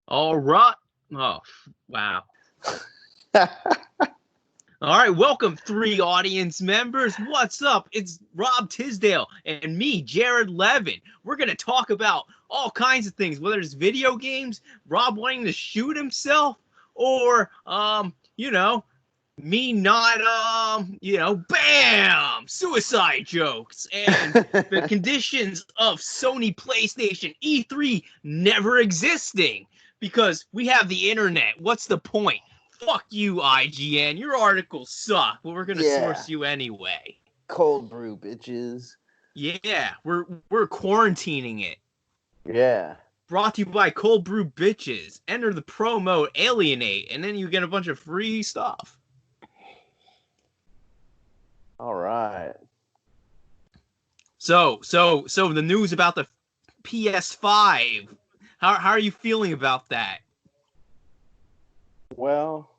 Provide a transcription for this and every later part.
All right. Oh, wow. All right. Welcome, three audience members. What's up? It's Rob Tisdale and me, Jared Levin. We're going to talk about all kinds of things, whether it's video games, Rob wanting to shoot himself, or, me not, bam, suicide jokes and the conditions of Sony PlayStation E3 never existing because we have the internet. What's the point? Fuck you, IGN. Your articles suck, but we're gonna source you anyway. Cold brew, bitches. Yeah, we're quarantining it. Yeah. Brought to you by Cold Brew Bitches. Enter the promo Alienate, and then you get a bunch of free stuff. All right. So the news about the PS5. How are you feeling about that? Well,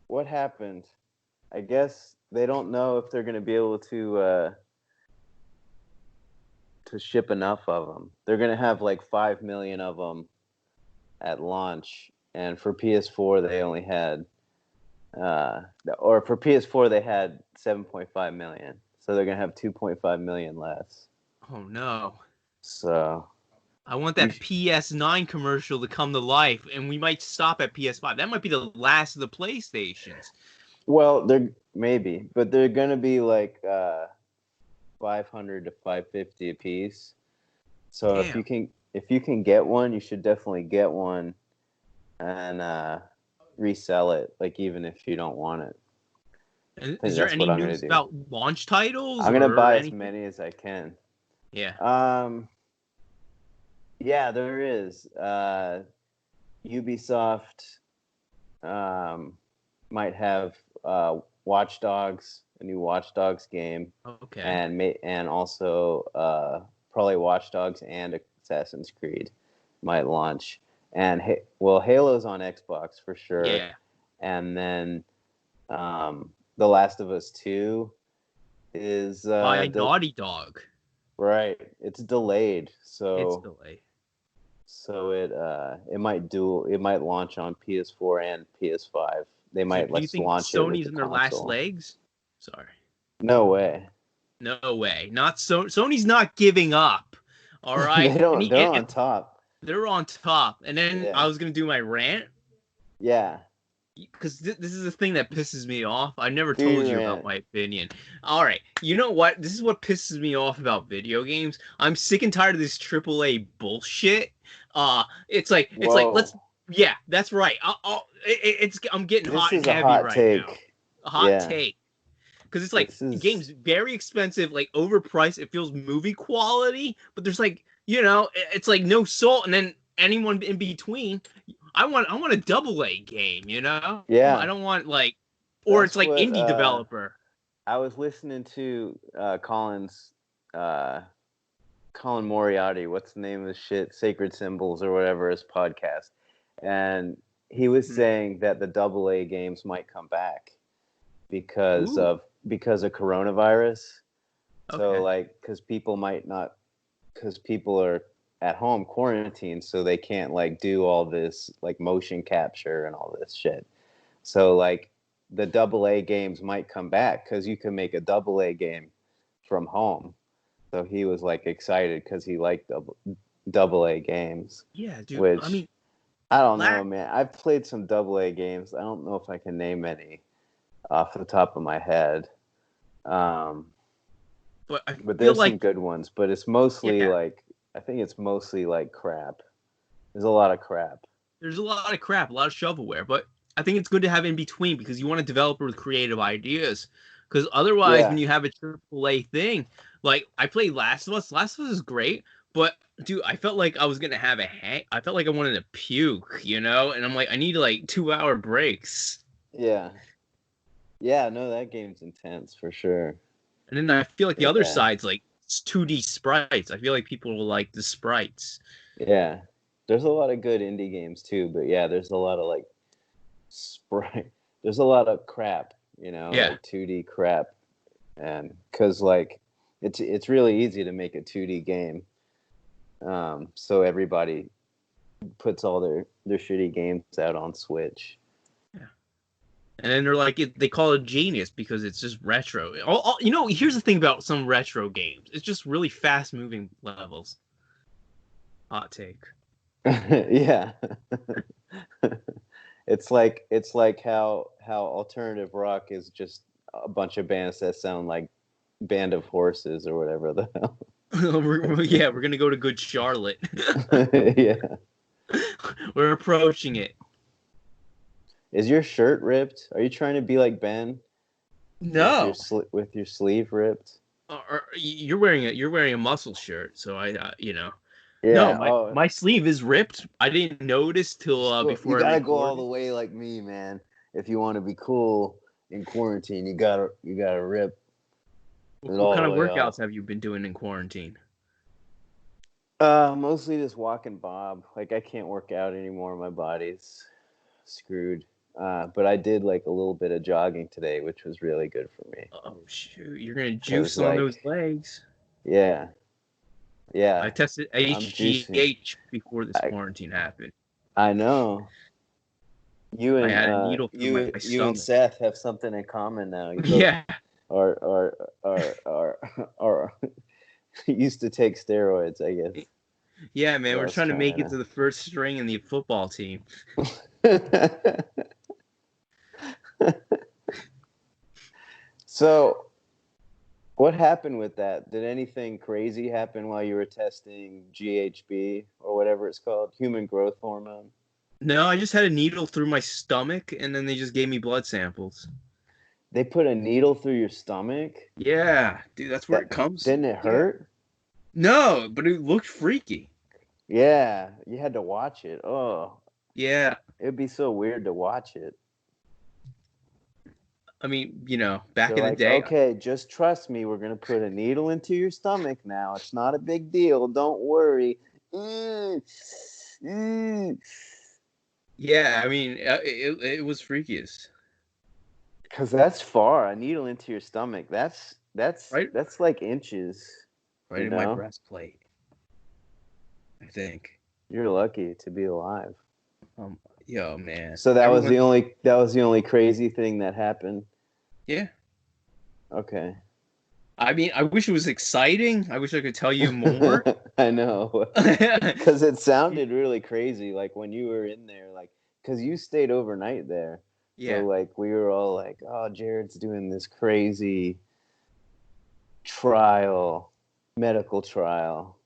what happened? I guess they don't know if they're going to be able to ship enough of them. They're going to have like 5 million of them at launch, and for PS4 they only had or for PS4 they had 7.5 million. So they're going to have 2.5 million less. Oh no. So I want that PS9 commercial to come to life, and we might stop at PS5. That might be the last of the PlayStations. Well, they're maybe, but they're going to be like 500 to 550 a piece. So Damn. if you can get one, you should definitely get one and resell it, like even if you don't want it. Is there any news about launch titles? I'm gonna buy as many as I can. Yeah. Yeah, there is. Ubisoft might have Watch Dogs, a new Watch Dogs game. Okay. And also probably Watch Dogs and Assassin's Creed might launch. And Halo's on Xbox for sure. Yeah. And then The Last of Us 2 is by Naughty Dog. Right. It's delayed. It's delayed. So it might launch on PS4 and PS5. They might do you think launch Sony's it in their last legs? Sorry. No way. No way. Not Sony's not giving up. All right. They're on top. They're on top. And then I was gonna do my rant. Yeah. Because this is the thing that pisses me off. I never told you about my opinion. All right. You know what? This is what pisses me off about video games. I'm sick and tired of this AAA bullshit. It's like let's. Yeah, that's right. I'm getting hot and heavy right now. A hot take. Because it's like games very expensive, like overpriced. It feels movie quality, but there's like it's like no soul, and then anyone in between. I want a AA game, Yeah. I don't want or it's like indie developer. I was listening to Colin Moriarty. What's the name of the shit? Sacred Symbols or whatever his podcast, and he was saying that the AA games might come back because of coronavirus. Okay. So because people are at home quarantined, so they can't do all this motion capture and all this shit. So the AA games might come back because you can make a AA game from home. So he was excited because he liked AA games. Yeah, dude. Which I don't know, man. I've played some AA games. I don't know if I can name any off the top of my head. But there's some good ones. But it's mostly I think it's mostly crap. There's a lot of crap. There's a lot of crap, a lot of shovelware. But I think it's good to have in between because you want a developer with creative ideas. Because otherwise, when you have a AAA thing, I played Last of Us. Last of Us is great, but dude, I felt like I was gonna have I felt like I wanted to puke, And I'm like, I need 2-hour breaks. Yeah. Yeah, no, that game's intense for sure. And then I feel like the other side's 2D sprites. I feel like people will like the sprites. Yeah. There's a lot of good indie games too, but yeah, there's a lot of sprite. There's a lot of crap, Yeah. 2D crap. And cuz it's really easy to make a 2D game. So everybody puts all their shitty games out on Switch. Yeah. And then they're like, they call it genius because it's just retro. Here's the thing about some retro games. It's just really fast moving levels. Hot take. Yeah. It's like how alternative rock is just a bunch of bands that sound like Band of Horses or whatever the hell. We're gonna go to Good Charlotte. Yeah. We're approaching it. Is your shirt ripped? Are you trying to be like Ben? No. With your sleeve ripped? You're wearing a muscle shirt, so Yeah. No, my sleeve is ripped. I didn't notice till before. You gotta go all the way like me, man. If you want to be cool in quarantine, you gotta rip. What kind of workouts have you been doing in quarantine? Mostly just walking Bob. Like I can't work out anymore. My body's screwed. But I did like a little bit of jogging today, which was really good for me. Oh shoot, you're gonna juice on those legs. Yeah. I tested HGH before this quarantine happened. I know. You and I had a needle through my you and Seth have something in common now. Yeah. Or used to take steroids, I guess. Yeah, man, we're trying to make it to the first string in the football team. So, what happened with that? Did anything crazy happen while you were testing GHB or whatever it's called, human growth hormone? No, I just had a needle through my stomach, and then they just gave me blood samples. They put a needle through your stomach? Yeah, dude, that's where it comes. Didn't it hurt? No, but it looked freaky. Yeah, you had to watch it. Oh. Yeah. It'd be so weird to watch it. I mean, back in the day. Okay, just trust me. We're going to put a needle into your stomach now. It's not a big deal. Don't worry. Yeah, I mean, it was freakiest. Because that's far. A needle into your stomach. That's right? That's like inches. Right in my breastplate. I think. You're lucky to be alive. Yo, man. So that was the only crazy thing that happened. Yeah. Okay. I mean, I wish it was exciting. I wish I could tell you more. I know. Because it sounded really crazy. Like when you were in there, like, because you stayed overnight there. Yeah. So like we were all like, oh, Jared's doing this crazy medical trial,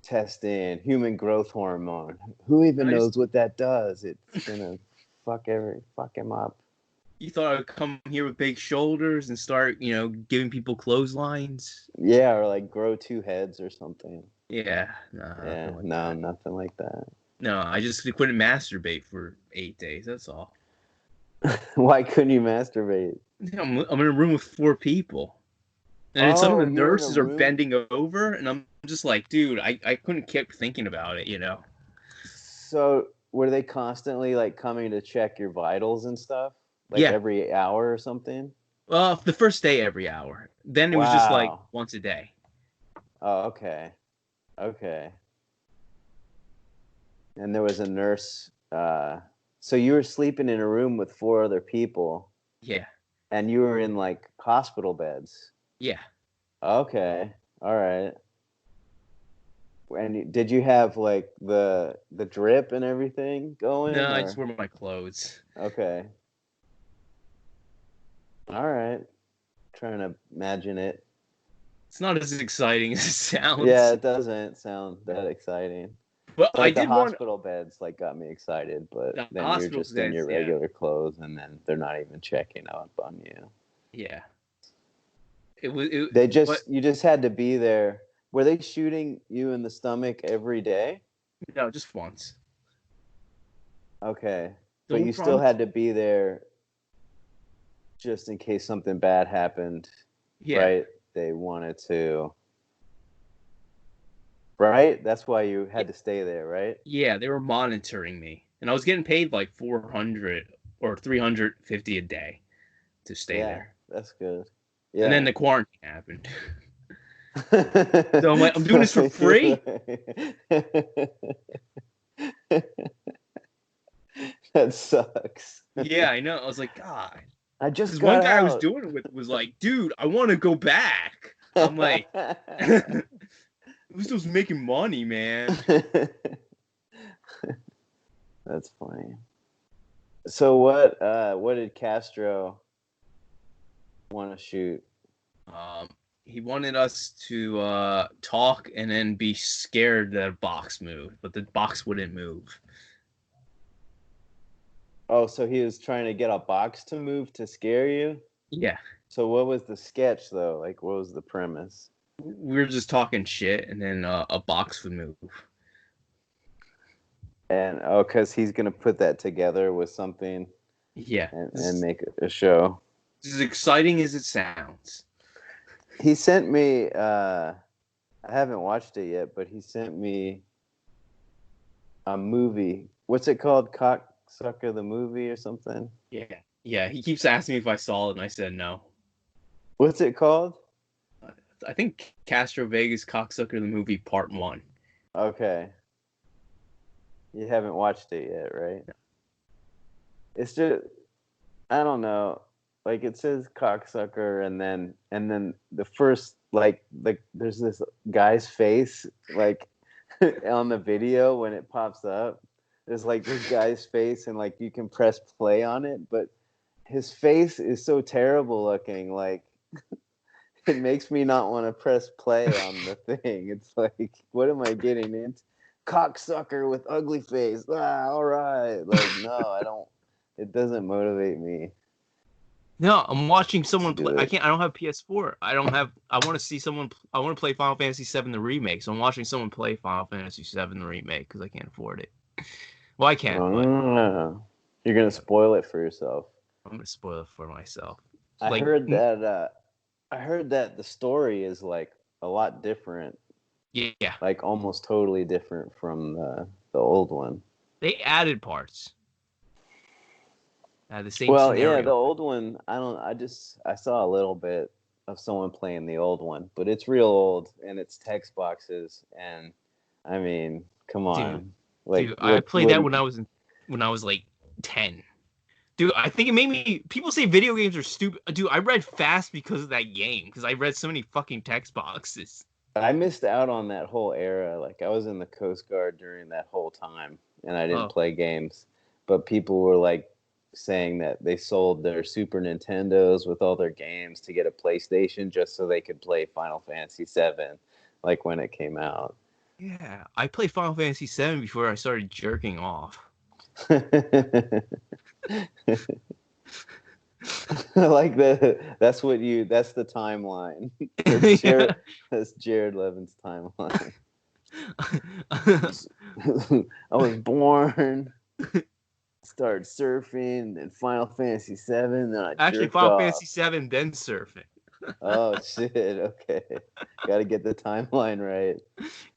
testing human growth hormone. Who even knows what that does? It's gonna fuck him up. You thought I would come here with big shoulders and start, giving people clotheslines? Yeah, or like grow 2 heads or something. Yeah. Nothing like that. No, I just couldn't masturbate for 8 days. That's all. Why couldn't you masturbate? I'm in a room with 4 people. And some of the nurses are bending over, and I'm just like, dude, I couldn't keep thinking about it, So were they constantly like coming to check your vitals and stuff? Like every hour or something? Well, the first day every hour. Then it was just like once a day. Oh, okay. Okay. And there was a nurse. So you were sleeping in a room with 4 other people. Yeah. And you were in like hospital beds. Yeah. Okay. All right. And did you have like the drip and everything going? No, I just wore my clothes. Okay. All right. Trying to imagine it. It's not as exciting as it sounds. Yeah, it doesn't sound that exciting. But like the hospital beds like got me excited, but then you're just in your regular clothes, and then they're not even checking up on you. Yeah. You just had to be there. Were they shooting you in the stomach every day? No, just once. Okay. But you still had to be there just in case something bad happened. Yeah. Right? They wanted to. Right? That's why you had to stay there, right? Yeah, they were monitoring me. And I was getting paid like $400 or $350 a day to stay there. That's good. Yeah. And then the quarantine happened. So I'm like, I'm doing this for free? That sucks. Yeah, I know. I was like, God. I just Because one got guy I was out. doing it with was like, dude, I want to go back. I'm like, at least I was making money, man. That's funny. So what did Castro want to shoot? He wanted us to talk and then be scared that a box moved, but the box wouldn't move. Oh, so he was trying to get a box to move to scare you? Yeah. So what was the sketch though? Like what was the premise? We were just talking shit, and then a box would move. And because he's gonna put that together with something Yeah. and make a show. As exciting as it sounds. He sent me. I haven't watched it yet, but he sent me a movie. What's it called? Cocksucker the movie or something? Yeah. Yeah. He keeps asking me if I saw it, and I said no. What's it called? I think Castro Vegas Cocksucker the movie Part 1. Okay. You haven't watched it yet, right? It's just I don't know. Like it says cocksucker and then the first like there's this guy's face like on the video when it pops up. There's like this guy's face and like you can press play on it, but his face is so terrible looking, like it makes me not want to press play on the thing. It's like, what am I getting into? Cocksucker with ugly face. All right. Like, no, I don't. It doesn't motivate me. No, I'm watching someone play. I I don't have PS4. I want to see someone. I want to play Final Fantasy VII the remake. So I'm watching someone play Final Fantasy VII the remake because I can't afford it. Well, I can, but you're gonna spoil it for yourself. I'm gonna spoil it for myself. I heard that the story is like a lot different. Yeah. Like almost totally different from the old one. They added parts. The same scenario. Yeah, the old one, I saw a little bit of someone playing the old one, but it's real old and it's text boxes and I mean, come on. I played that when I was like 10. Dude, I think it made me. People say video games are stupid. Dude, I read fast because of that game. Because I read so many fucking text boxes. I missed out on that whole era. Like I was in the Coast Guard during that whole time, and I didn't play games. But people were like saying that they sold their Super Nintendos with all their games to get a PlayStation just so they could play Final Fantasy VII, like when it came out. Yeah, I played Final Fantasy VII before I started jerking off. Like that's the timeline. That's Jared Levin's timeline. I was born, started surfing, then Final Fantasy VII, then I actually Final Fantasy VII, then surfing. Oh shit! Okay, got to get the timeline right.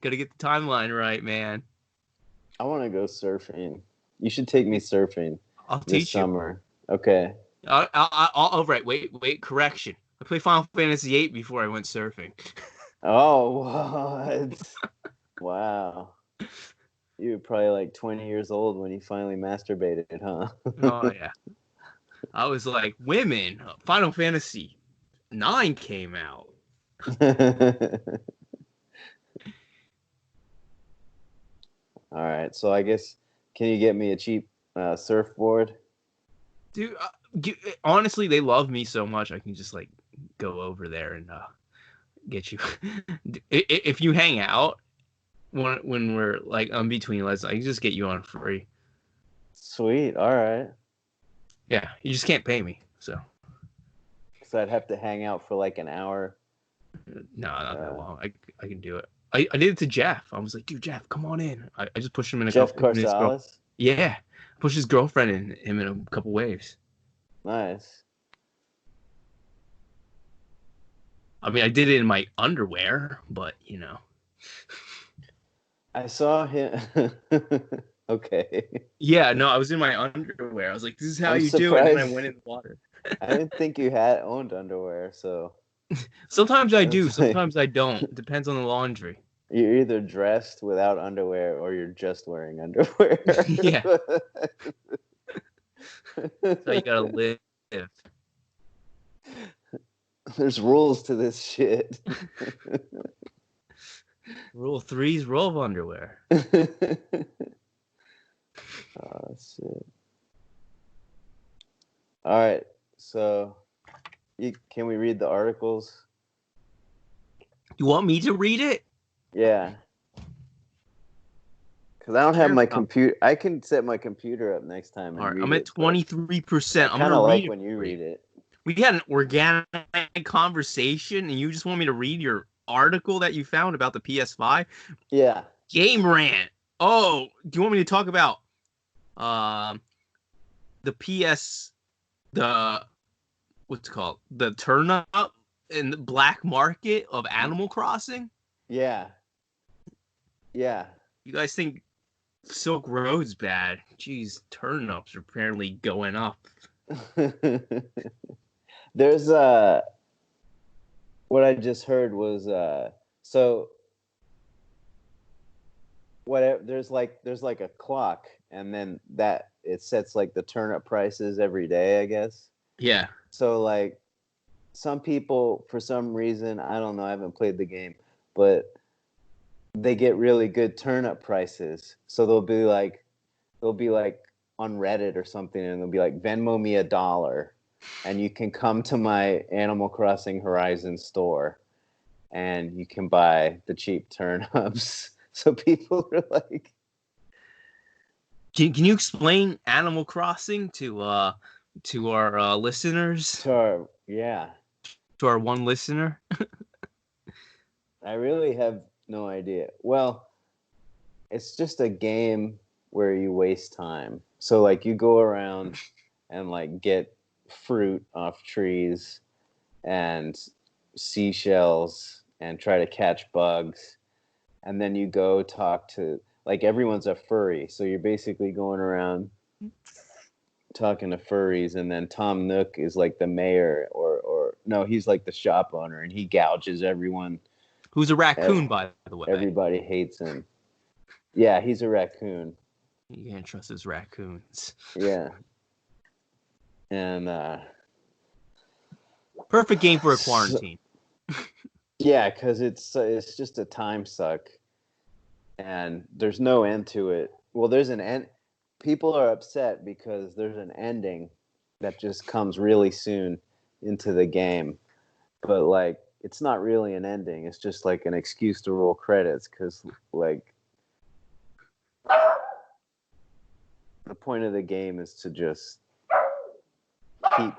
Got to get the timeline right, man. I want to go surfing. You should take me surfing. I'll teach you. Summer. Okay. I'll right. Wait. Correction. I played Final Fantasy VIII before I went surfing. Oh, what? Wow. You were probably like 20 years old when you finally masturbated, huh? Oh yeah. I was like, women. Final Fantasy IX came out. All right. So I guess, can you get me a cheap surfboard? Dude, honestly, they love me so much. I can just like go over there and get you. If you hang out when we're like between lessons, I can just get you on free. Sweet. All right. Yeah, you just can't pay me, so. So I'd have to hang out for like an hour. No, not that long. I can do it. I did it to Jeff. I was like, dude, Jeff, come on in. I just pushed him in a Jeff couple. Carsalis? Yeah, pushed his girlfriend in him in a couple waves. Nice. I mean, I did it in my underwear, but you know. I saw him. Okay. Yeah, no, I was in my underwear. I was like, this is how you surprised. do it, and I went in the water. I didn't think you had owned underwear, so. Sometimes I do, sometimes I don't. It depends on the laundry. You're either dressed without underwear or you're just wearing underwear. Yeah. So you gotta live. There's rules to this shit. Rule 3's rule of underwear. Oh shit. All right. So can we read the articles? You want me to read it? Yeah. Because I don't have my computer. I can set my computer up next time and read I'm at 23%. I'm kind gonna of like read when you read it. We had an organic conversation, and you just want me to read your article that you found about the PS5? Yeah. Game rant. Oh, do you want me to talk about the what's it called? The turn up in the black market of Animal Crossing? Yeah. Yeah. You guys think Silk Road's bad? Jeez, turnips are apparently going up. There's what I just heard was so whatever there's like a clock, and then that it sets like the turnip prices every day, I guess. Yeah. So like some people, for some reason, I don't know, I haven't played the game, but they get really good turnip prices. So they'll be like on Reddit or something, and they'll be like, Venmo me $1 and you can come to my Animal Crossing Horizon store and you can buy the cheap turnips. So people are like, Can you explain Animal Crossing to our listeners? yeah. To our one listener? I really have no idea. Well, it's just a game where you waste time. So like you go around and like get fruit off trees and seashells and try to catch bugs, and then you go talk to, like, everyone's a furry, so you're basically going around talking to furries, and then Tom Nook is like the mayor, or no, he's like the shop owner, and he gouges everyone. Who's a raccoon, by the way. Everybody hates him. Yeah, he's a raccoon. You can't trust his raccoons. Yeah. And perfect game for a quarantine. Yeah, because it's just a time suck, and there's no end to it. Well, there's an end. People are upset because there's an ending that just comes really soon into the game, but like it's not really an ending. It's just like an excuse to roll credits, because like the point of the game is to just keep.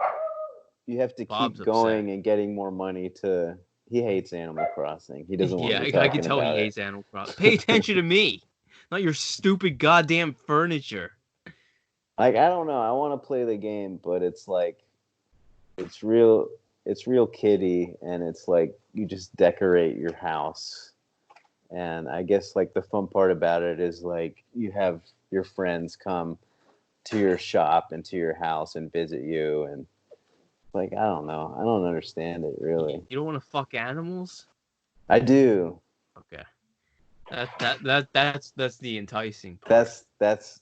You have to keep going and getting more money to. He hates Animal Crossing. He doesn't want to be talking about it. Yeah, I can tell he hates Animal Crossing. Pay attention to me, not your stupid goddamn furniture. Like, I don't know. I want to play the game, but it's like, it's real kiddie, and it's like you just decorate your house. And I guess like the fun part about it is like you have your friends come to your shop and to your house and visit you, and like, I don't know. I don't understand it really. You don't want to fuck animals? I do. Okay. That's the enticing part. That's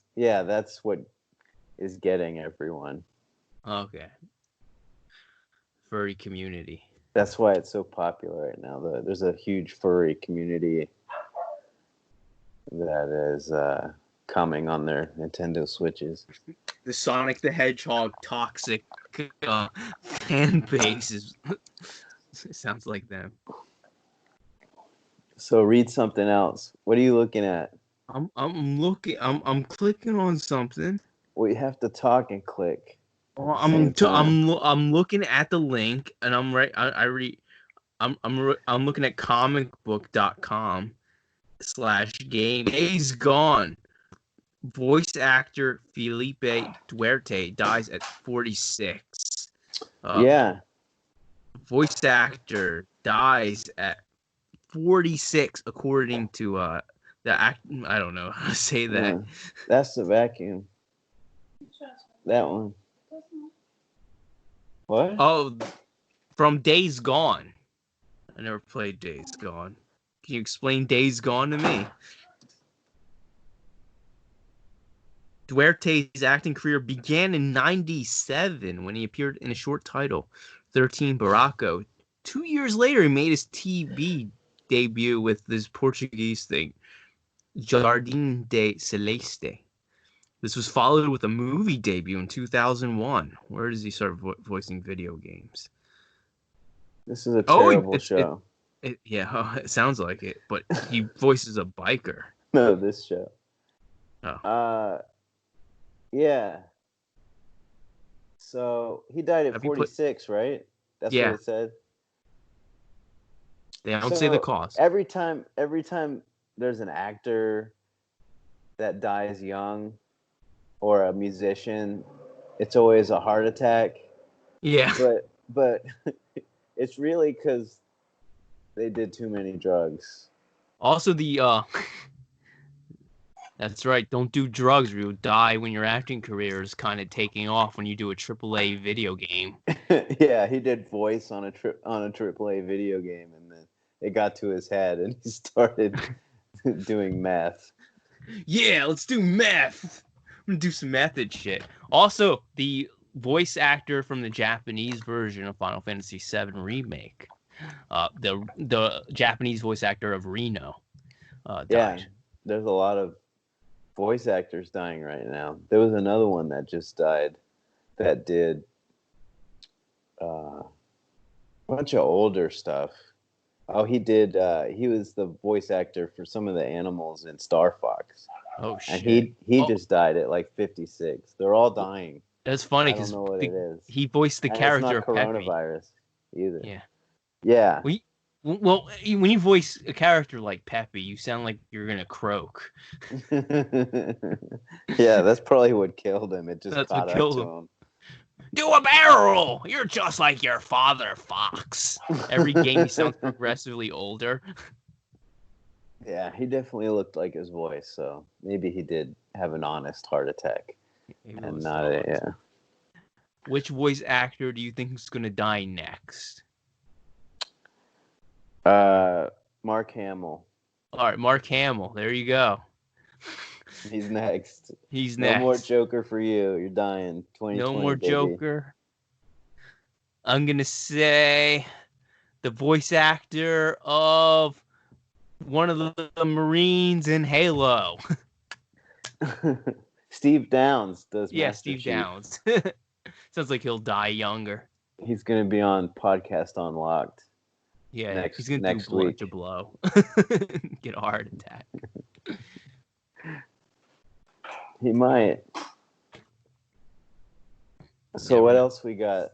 what is getting everyone. Okay. Furry community. That's why it's so popular right now. There's a huge furry community that is coming on their Nintendo Switches. The Sonic the Hedgehog toxic fan base is it sounds like them. So read something else. What are you looking at? I'm clicking on something. Well, you have to talk and click. Well, I'm looking at the link, and I'm looking at comicbook.com/game. Days Gone. Voice actor Felipe Duarte dies at 46. Yeah. Voice actor dies at 46, according to the act. I don't know how to say that. That's the vacuum. That one. What? Oh, from Days Gone. I never played Days Gone. Can you explain Days Gone to me? Duarte's acting career began in '97 when he appeared in a short title, 13 Barraco. 2 years later, he made his TV debut with this Portuguese thing, Jardim de Celeste. This was followed with a movie debut in 2001. Where does he start voicing video games? This is a terrible show. Yeah, it sounds like it, but he voices a biker. No, this show. Oh. Yeah. So he died at 46, right? That's what it said. They don't say the cost. Every time there's an actor that dies young or a musician, it's always a heart attack. Yeah. But it's really because they did too many drugs. Also, that's right. Don't do drugs or you'll die when your acting career is kind of taking off when you do a AAA video game. Yeah, he did voice on a AAA video game, and then it got to his head, and he started doing meth. Yeah, let's do meth. I'm gonna do some method shit. Also, the voice actor from the Japanese version of Final Fantasy VII Remake, the Japanese voice actor of Reno, died. Yeah, there's a lot of voice actors dying right now. There was another one that just died that did a bunch of older stuff. Oh, he did. He was the voice actor for some of the animals in Star Fox. Oh shit! And he just died at like 56. They're all dying. That's funny because I don't know what it is. He voiced the character of coronavirus either. Yeah. Yeah. Well, when you voice a character like Peppy, you sound like you're gonna croak. Yeah, that's probably what killed him. It just caught up to him. Do a barrel! You're just like your father, Fox. Every game he sounds progressively older. Yeah, he definitely looked like his voice, so maybe he did have an honest heart attack. And not yeah. Which voice actor do you think is gonna die next? Mark Hamill. All right, Mark Hamill. There you go. He's next. He's next. No more Joker for you. You're dying. 2020. No more baby. Joker. I'm gonna say the voice actor of one of the Marines in Halo. Steve Downs does. Yeah, Master Steve Chief. Downs. Sounds like he'll die younger. He's gonna be on Podcast Unlocked. Yeah, he's gonna do blow to blow. Get a heart attack. He might. So what else we got?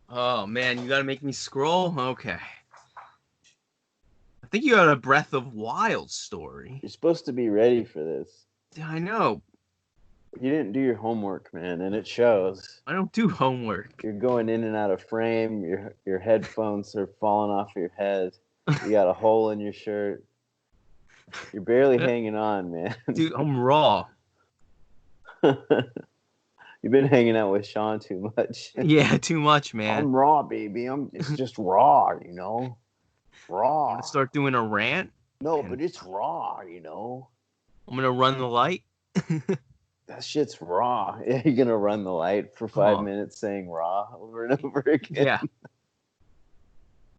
Oh man, you gotta make me scroll? Okay. I think you got a Breath of Wild story. You're supposed to be ready for this. Yeah, I know. You didn't do your homework, man, and it shows. I don't do homework. You're going in and out of frame. Your headphones are falling off your head. You got a hole in your shirt. You're barely hanging on, man. Dude, I'm raw. You've been hanging out with Sean too much. Yeah, too much, man. I'm raw, baby. It's just raw, you know. Raw. I'm gonna start doing a rant. No, but it's raw, you know. I'm gonna run the light. That shit's raw. Yeah, you're gonna run the light for 5 minutes saying raw over and over again. Yeah.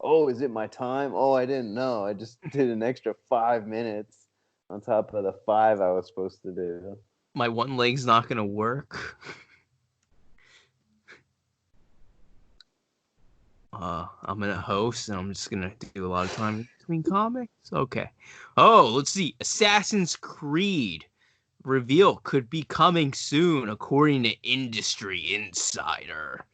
Oh, is it my time? Oh, I didn't know. I just did an extra 5 minutes on top of the 5 I was supposed to do. My one leg's not gonna work. I'm gonna host, and I'm just gonna do a lot of time between comics. Okay. Oh, let's see. Assassin's Creed reveal could be coming soon, according to Industry Insider.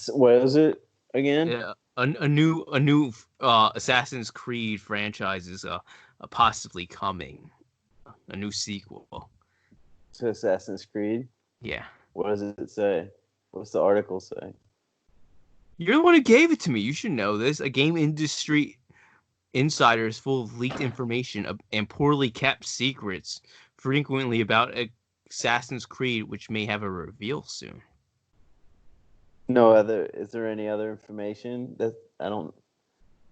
What is it again? Yeah, a new Assassin's Creed franchise is possibly coming. A new sequel to Assassin's Creed. Yeah. What does it say? What's the article say? You're the one who gave it to me. You should know this. A game industry insider is full of leaked information and poorly kept secrets, frequently about Assassin's Creed, which may have a reveal soon. No other. Is there any other information that I don't?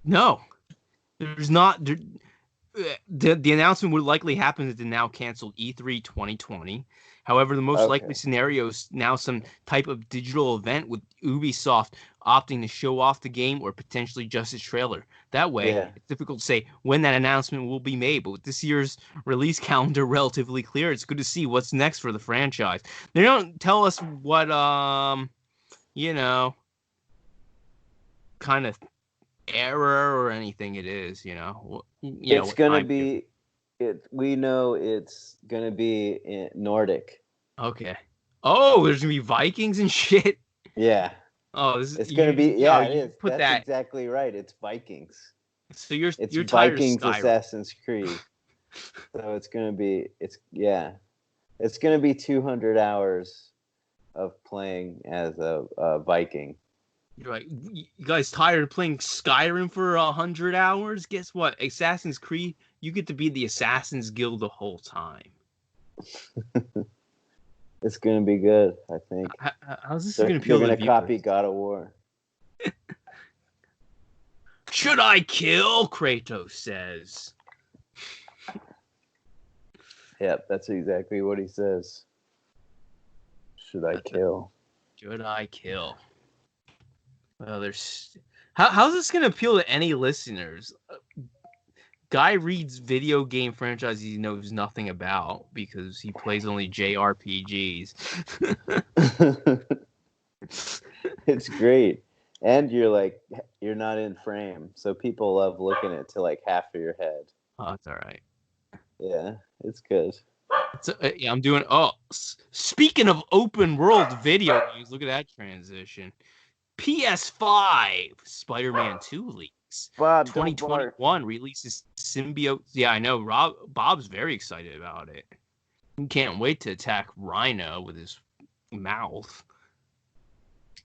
No. There's not the announcement would likely happen at the now canceled E3 2020. However, the most likely Okay. scenario is now some type of digital event with Ubisoft opting to show off the game or potentially just a trailer. That way, Yeah. it's difficult to say when that announcement will be made, but with this year's release calendar relatively clear, it's good to see what's next for the franchise. They don't tell us what you know, kind of error or anything it is, It's what gonna time period. be we know it's gonna be in Nordic. Okay. Oh, there's gonna be Vikings and shit. Yeah. Oh, this is It's gonna be it you is. put That's that. exactly right. It's Vikings. So you're It's you're tired of Vikings Skyrim. Assassin's Creed. So it's gonna be 200 hours of playing as a Viking. You're like, you guys tired of playing Skyrim for 100 hours? Guess what? Assassin's Creed, you get to be the Assassin's Guild the whole time. It's gonna be good, I think. How's this They're gonna appeal to gonna viewers? copy God of War. Should I kill? Kratos says. Yep, that's exactly what he says. Should I kill? Should I kill? Well, how's this gonna appeal to any listeners? Guy reads video game franchises he knows nothing about because he plays only JRPGs. It's great. And you're not in frame, so people love looking at to like half of your head. Oh, that's all right. Yeah, it's good. Yeah, I'm doing. Oh, speaking of open world video games, look at that transition. PS5 Spider-Man 2 leaks. Bob, don't bark. 2021 releases Symbiote. Yeah, I know. Bob's very excited about it. He can't wait to attack Rhino with his mouth.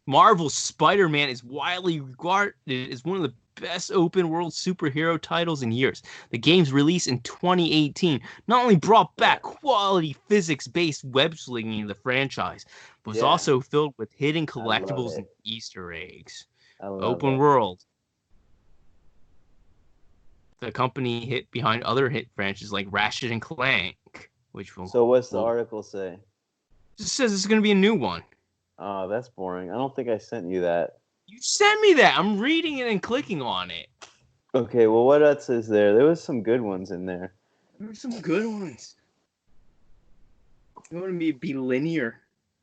Marvel's Spider-Man is widely regarded as one of the best open world superhero titles in years. The game's release in 2018 not only brought back quality physics-based web slinging in the franchise, but was also filled with hidden collectibles and Easter eggs. Open world. The company hit behind other hit franchises like Ratchet and Clank, which will. So what's the article say? It says it's going to be a new one. Oh, that's boring. I don't think I sent you that. You sent me that. I'm reading it and clicking on it. Okay, well, what else is there? There was some good ones in there. There were some good ones. You want to be linear?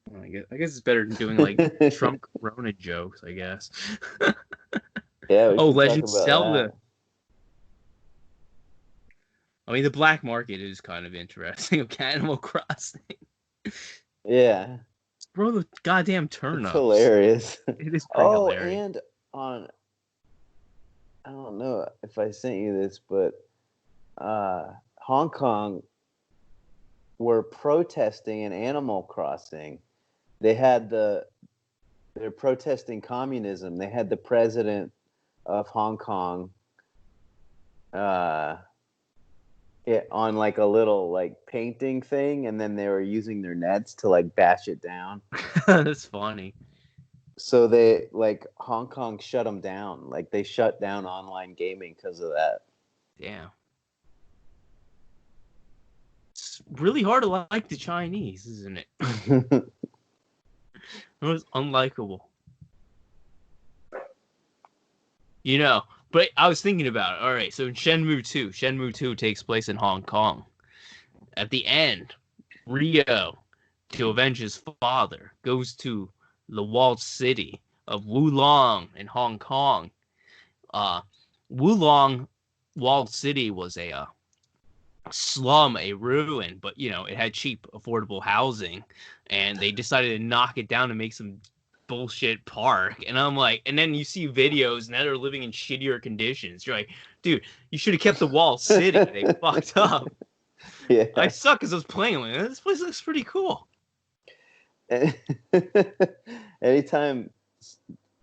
Well, I guess it's better than doing like Trump Corona jokes. I guess. Yeah. Legend of Zelda. I mean, the black market is kind of interesting. Of Animal Crossing. Yeah. Bro, the goddamn turnips. It's hilarious. It is pretty hilarious. And I don't know if I sent you this, but Hong Kong were protesting in Animal Crossing. They're protesting communism. They had the president of Hong Kong on like a little like painting thing, and then they were using their nets to like bash it down. That's funny. So they Hong Kong shut them down. Like they shut down online gaming because of that. Damn. It's really hard to like the Chinese, isn't it? It was unlikable. But I was thinking about it. All right, so in Shenmue 2 takes place in Hong Kong. At the end, Rio, to avenge his father, goes to the walled city of Wulong in Hong Kong. Wulong walled city was a slum, a ruin, but it had cheap, affordable housing, and they decided to knock it down to make some bullshit park. And I'm like, and then you see videos and they're living in shittier conditions. You're like, dude, you should have kept the walled city. They fucked up. Yeah. I suck because I was playing like, this place looks pretty cool. Anytime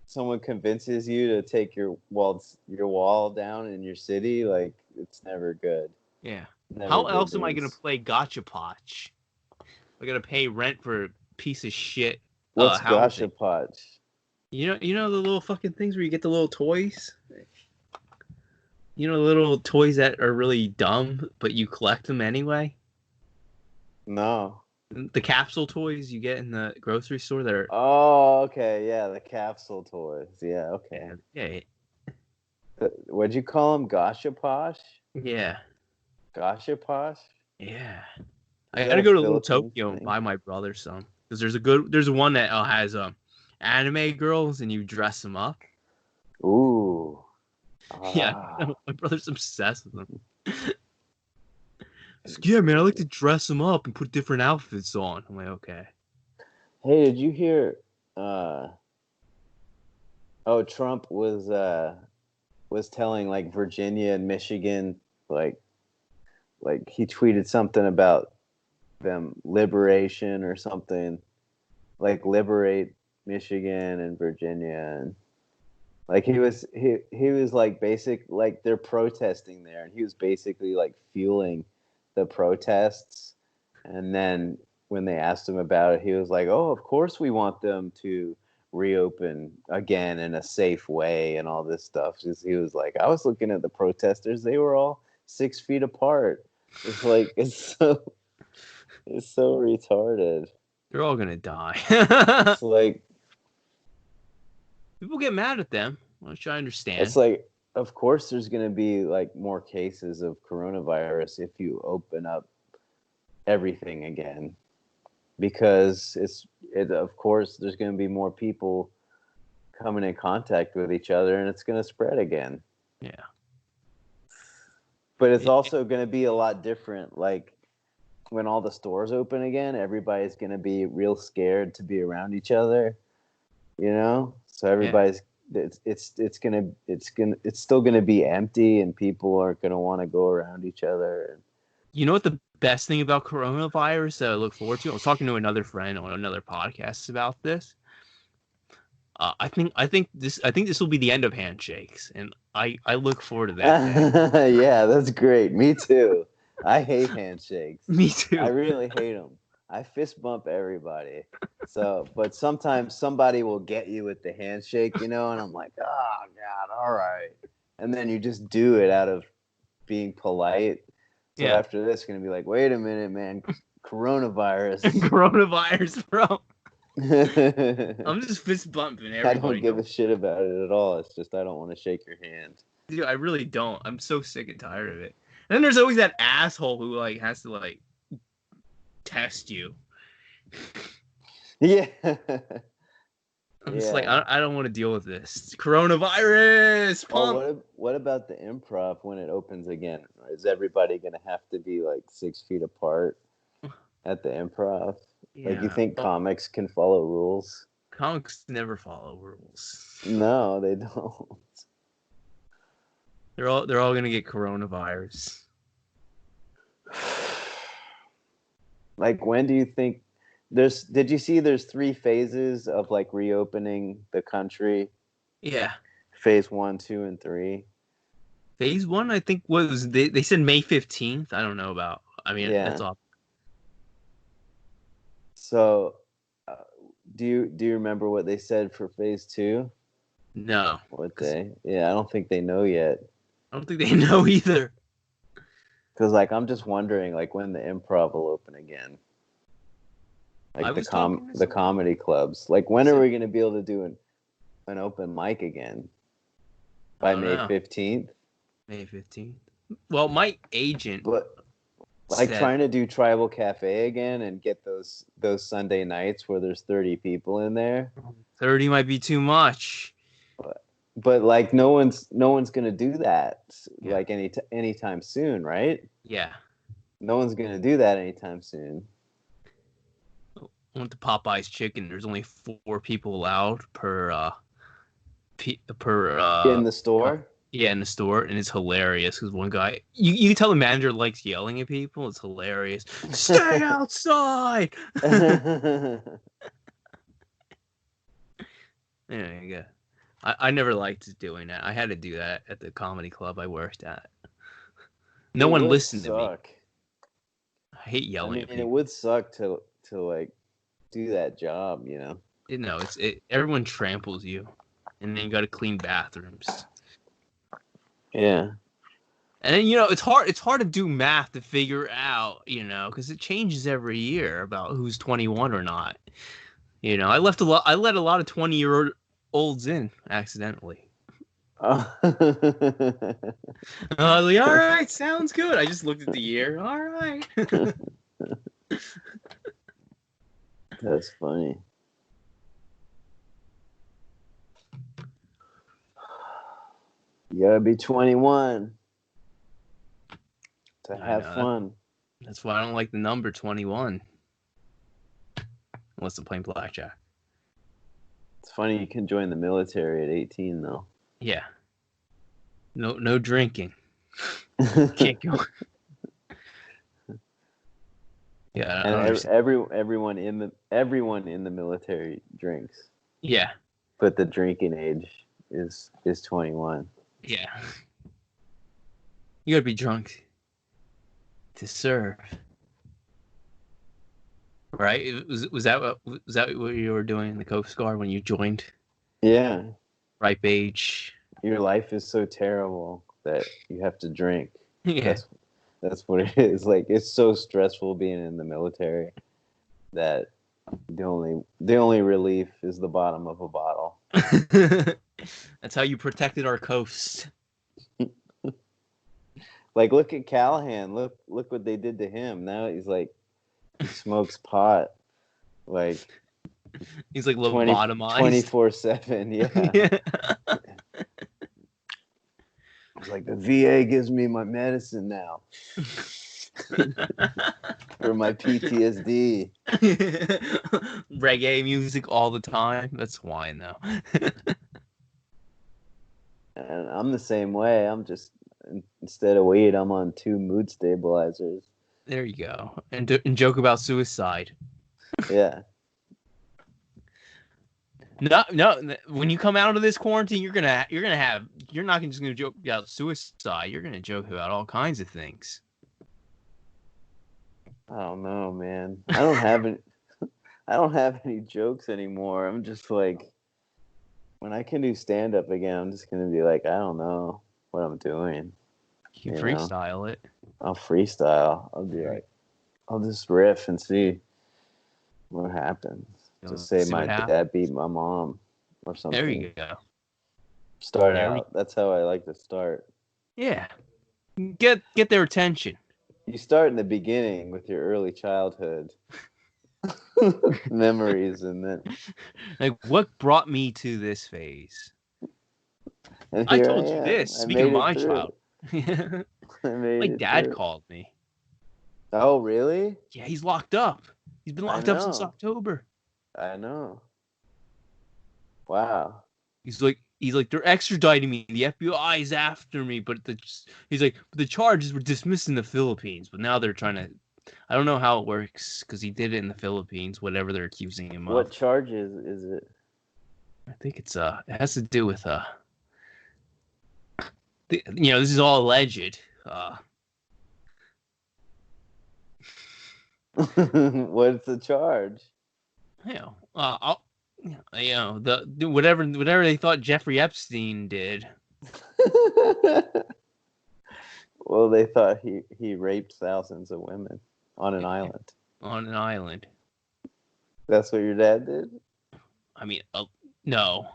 someone convinces you to take your wall down in your city, like it's never good. Yeah. Never How good else am I news. gonna play Gachapotch? I gotta pay rent for a piece of shit. What's housing. Gachapotch? You know the little fucking things where you get the little toys. You know, little toys that are really dumb, but you collect them anyway. No. The capsule toys you get in the grocery store that are. Oh, okay. Yeah, the capsule toys. Yeah, okay. Yeah, What'd you call them? Gashaposh? yeah, Gashaposh? yeah. Is I that gotta a go to Little Philippines Tokyo and thing? buy my brother some because there's one that has anime girls and you dress them up. Ooh. Yeah, Ah. my brother's obsessed with them. He's like, yeah, man, I like to dress them up and put different outfits on. I'm like, okay. Hey, did you hear uh oh, Trump was telling like Virginia and Michigan like he tweeted something about them liberation or something, like liberate Michigan and Virginia, and like he was like basic, like they're protesting there and he was basically like fueling the protests. And then when they asked him about it, he was like, oh, of course we want them to reopen again in a safe way and all this stuff. Just he was like, I was looking at the protesters, they were all 6 feet apart. It's like it's so retarded. They're all gonna die. It's like People get mad at them, which I understand. it's like of course there's going to be like more cases of coronavirus if you open up everything again, because it of course there's going to be more people coming in contact with each other and it's going to spread again. Yeah. But it's also going to be a lot different, like when all the stores open again, everybody's going to be real scared to be around each other, you know? So everybody's it's still gonna be empty and people are gonna want to go around each other. You know what the best thing about coronavirus that I look forward to? I was talking to another friend on another podcast about this. I think this will be the end of handshakes, and I look forward to that day. Yeah, that's great. Me too. I hate handshakes. Me I too. really hate them. I fist bump everybody. So, but sometimes somebody will get you with the handshake, you know, and I'm like, oh God, all right. And then you just do it out of being polite. So Yeah. after this, gonna be like, wait a minute, man, coronavirus. Coronavirus, bro. I I'm just fist bumping everybody. don't give No, a shit about it at all. It's just I don't want to shake your hand. dude, I really don't. I'm so sick and tired of it. And then there's always that asshole who like has to like test you. Yeah. I'm just like, Yeah. I don't want to deal with this. Coronavirus, Oh, pump. what about the improv when it opens again? Is everybody gonna have to be like 6 feet apart at the improv? Like, you Yeah. think Well, comics can follow rules? comics never follow rules. No, they don't. They're all gonna get coronavirus. Like, when do you think did you see there's 3 phases of like reopening the country? Yeah. Phase 1, 2, and 3. Phase one, I think was they said May 15th. I don't know about. I mean, that's Yeah. all. So, uh, do you remember what they said for phase 2? No, What because day? Yeah, I don't think they know yet. I don't think they know either. Because like I'm just wondering like when the improv will open again. I Like was talking to the someone. comedy clubs. Like when are we gonna be able to do an open mic again? I By don't May know. 15th? May 15th. Well, my agent But like said trying to do Tribal Cafe again and get those Sunday nights where there's 30 people in there. 30 might be too much. But like no one's gonna do that Yeah. like anytime soon, right? Yeah. No one's gonna do that anytime soon. I went to Popeye's Chicken. There's only 4 people allowed per In the store? yeah, in the store, and it's hilarious because one guy, you can tell the manager likes yelling at people. It's hilarious. Stay outside. There you go. I never liked doing that. I had to do that at the comedy club I worked at. No It one would listened to me. suck. I hate I yelling mean, at it people. would suck to like do that job, you know. Everyone tramples you, and then you got to clean bathrooms. Yeah. And then, you know, it's hard to do math to figure out, you know, because it changes every year about who's 21 or not. You know, I let a lot of 20-year-olds in accidentally. Oh. Like, all right, sounds good. I just looked at the year. All right. That's funny. You gotta be 21 to have fun. That's why I don't like the number 21. Unless they're playing blackjack. It's funny you can join the military at 18 though. Yeah. No drinking. Can't go. Yeah. And everyone in the military drinks. Yeah. But the drinking age is 21. Yeah. You gotta be drunk to serve. Right? Was that what you were doing in the Coast Guard when you joined? Yeah. Ripe age. Your life is so terrible that you have to drink. Yeah. That's what it is. Like, it's so stressful being in the military that the only relief is the bottom of a bottle. That's how you protected our coast. Like, look at Callahan. Look what they did to him. Now he's like, he smokes pot. Like, he's like lobotomized 24/7. Yeah. It's like, the VA gives me my medicine now for my PTSD. Reggae music all the time. That's wine though. And I'm the same way. I'm just, instead of weed, I'm on 2 mood stabilizers. There you go. And joke about suicide. Yeah. No. When you come out of this quarantine, you're not just gonna joke about suicide. You're gonna joke about all kinds of things. I don't know, man. I don't have any jokes anymore. I'm just like, when I can do stand up again, I'm just gonna be like, I don't know what I'm doing. You can freestyle it. I'll freestyle. I'll be like, I'll just riff and see what happens. Just say my dad beat my mom or something. There you go. Start out. That's how I like to start. Yeah. Get their attention. You start in the beginning with your early childhood memories, and then like, what brought me to this phase? I told you this. Speaking of my child, my dad called me. Oh, really? Yeah, he's locked up. He's been locked up since October. I know. Wow. He's like, they're extraditing me. The FBI is after me, but the charges were dismissed in the Philippines, but now they're trying to. I don't know how it works because he did it in the Philippines. Whatever they're accusing him of. What charges is it? I think it has to do with this is all alleged. What's the charge? Whatever they thought Jeffrey Epstein did. Well, they thought he raped thousands of women on an island. On an island. That's what your dad did? I mean, no.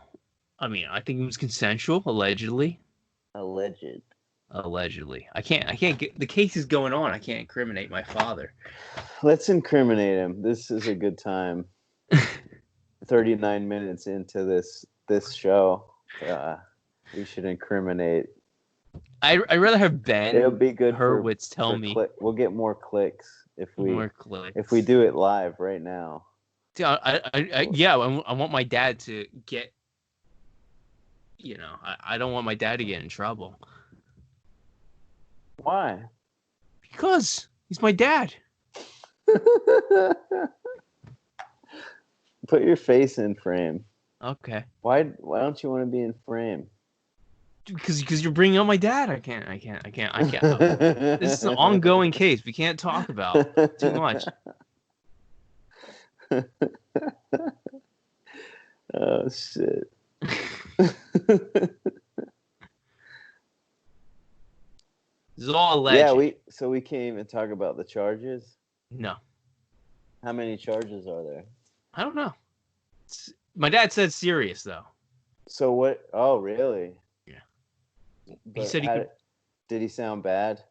I mean, I think it was consensual, allegedly. Allegedly. I can't get the case is going on. I can't incriminate my father. Let's incriminate him. This is a good time. 39 minutes into this show, we should incriminate. I'd rather have Ben. It'll be good Hurwitz tell me. We'll get more clicks if we do it live right now. Yeah, I want my dad to get. I don't want my dad to get in trouble. Why? Because he's my dad. Put your face in frame. Okay. Why don't you want to be in frame? Because you're bringing up my dad. I can't. This is an ongoing case. We can't talk about too much. Oh shit. This is all Yeah, alleged. we can't even talk about the charges. No, How many charges are there? I don't know. My dad said serious though. So what? Oh, really? Yeah. He But said he could. did he sound bad?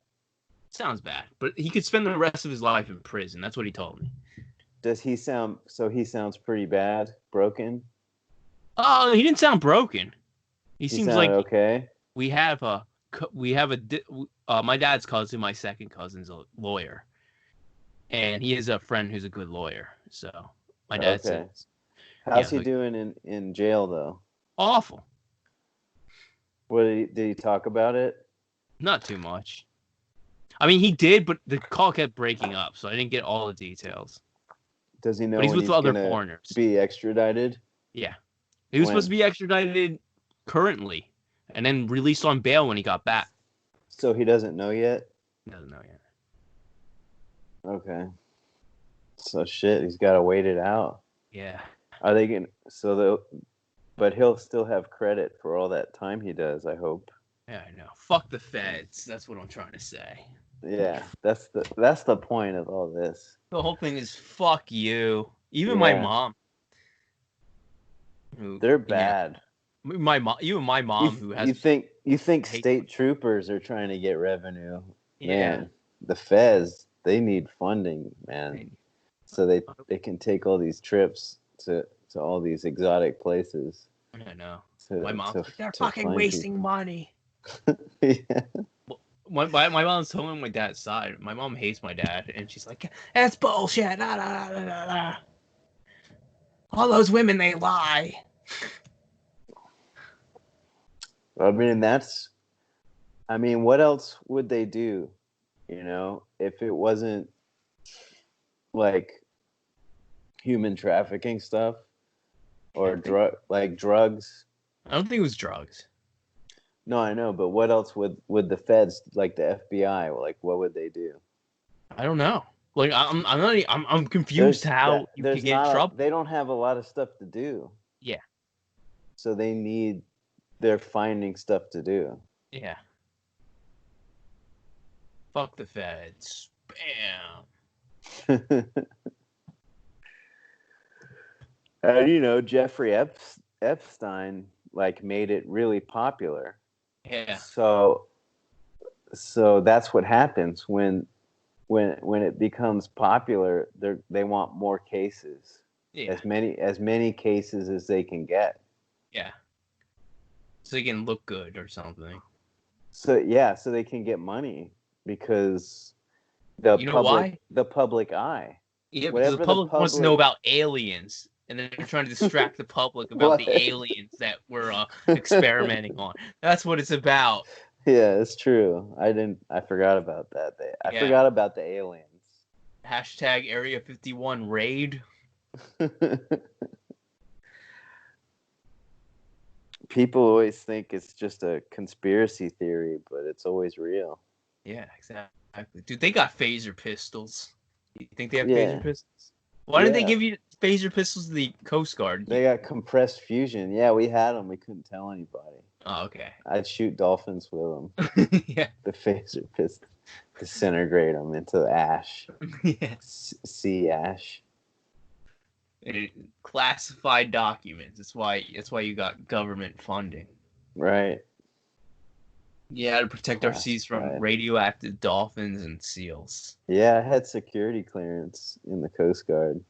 Sounds bad, but he could spend the rest of his life in prison. That's what he told me. Does he sound? So he sounds pretty bad, broken. Oh, he didn't sound broken. He He seems sounded like okay. we have a my dad's cousin, my second cousin's a lawyer, and he has a friend who's a good lawyer. So my dad Okay. says, How's yeah, he like, doing in jail though? awful. What did he talk about it? Not too much. I mean, he did, but the call kept breaking up, so I didn't get all the details. Does he know But he's when with he's other gonna foreigners. be extradited? Yeah, he was supposed to When? be extradited currently, and then released on bail when he got back. So he doesn't know yet? He doesn't know yet. Okay. So shit, he's got to wait it out. Yeah. Are they going but he'll still have credit for all that time he does, I hope. Yeah, I know. Fuck the feds. That's what I'm trying to say. Yeah, that's the point of all this. The whole thing is fuck you. Even my Yeah. mom. They're bad. My mom, even my mom, who has you think hates state troopers are trying to get revenue? Yeah. Man, the feds, they need funding, man. So they can take all these trips to all these exotic places. I know. To, My mom's to, like, they're to fucking find wasting people. money. Yeah. My mom's telling my dad's side. My mom hates my dad, and she's like, that's bullshit. Nah, nah, nah, nah, nah. All those women, they lie. I mean, what else would they do? You know, if it wasn't like human trafficking stuff or drugs. I don't think it was drugs. No, I know, but what else would the feds, like the FBI, like what would they do? I don't know. Like I'm confused how you could get in trouble. They don't have a lot of stuff to do. Yeah. So they're finding stuff to do. Yeah. Fuck the feds. Bam. And you know, Jeffrey Epstein like made it really popular. Yeah. So that's what happens when it becomes popular. They want more cases. Yeah. As many cases as they can get. Yeah. So they can look good or something. So they can get money because the public eye. Yeah, because the public wants to know about aliens, and then they're trying to distract the public about the aliens that we're experimenting on. That's what it's about. Yeah, it's true. I forgot about that. I forgot about the aliens. Hashtag Area 51 raid. People always think it's just a conspiracy theory, but it's always real. Yeah, exactly. Dude, they got phaser pistols. You think they have phaser pistols? Why didn't they give you phaser pistols to the Coast Guard? They got compressed fusion. Yeah, we had them. We couldn't tell anybody. Oh, okay. I'd shoot dolphins with them. Yeah. The phaser pistol. Disintegrate them into ash. Yeah. Sea ash. Classified documents. That's why you got government funding. Right. Yeah, to protect our seas from radioactive dolphins and seals. Yeah, I had security clearance in the Coast Guard.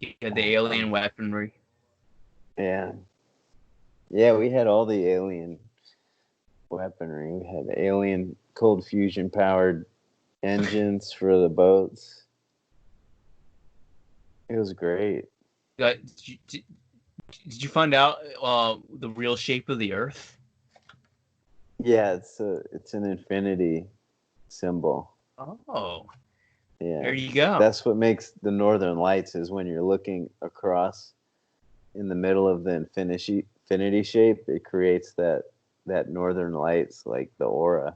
You had the alien weaponry. Yeah. Yeah, we had all the alien weaponry. We had alien cold fusion powered engines for the boats. It was great. Did you find out the real shape of the Earth? Yeah, it's an infinity symbol. Oh. Yeah. There you go. That's what makes the northern lights, is when you're looking across in the middle of the infinity shape, it creates that northern lights, like the aura.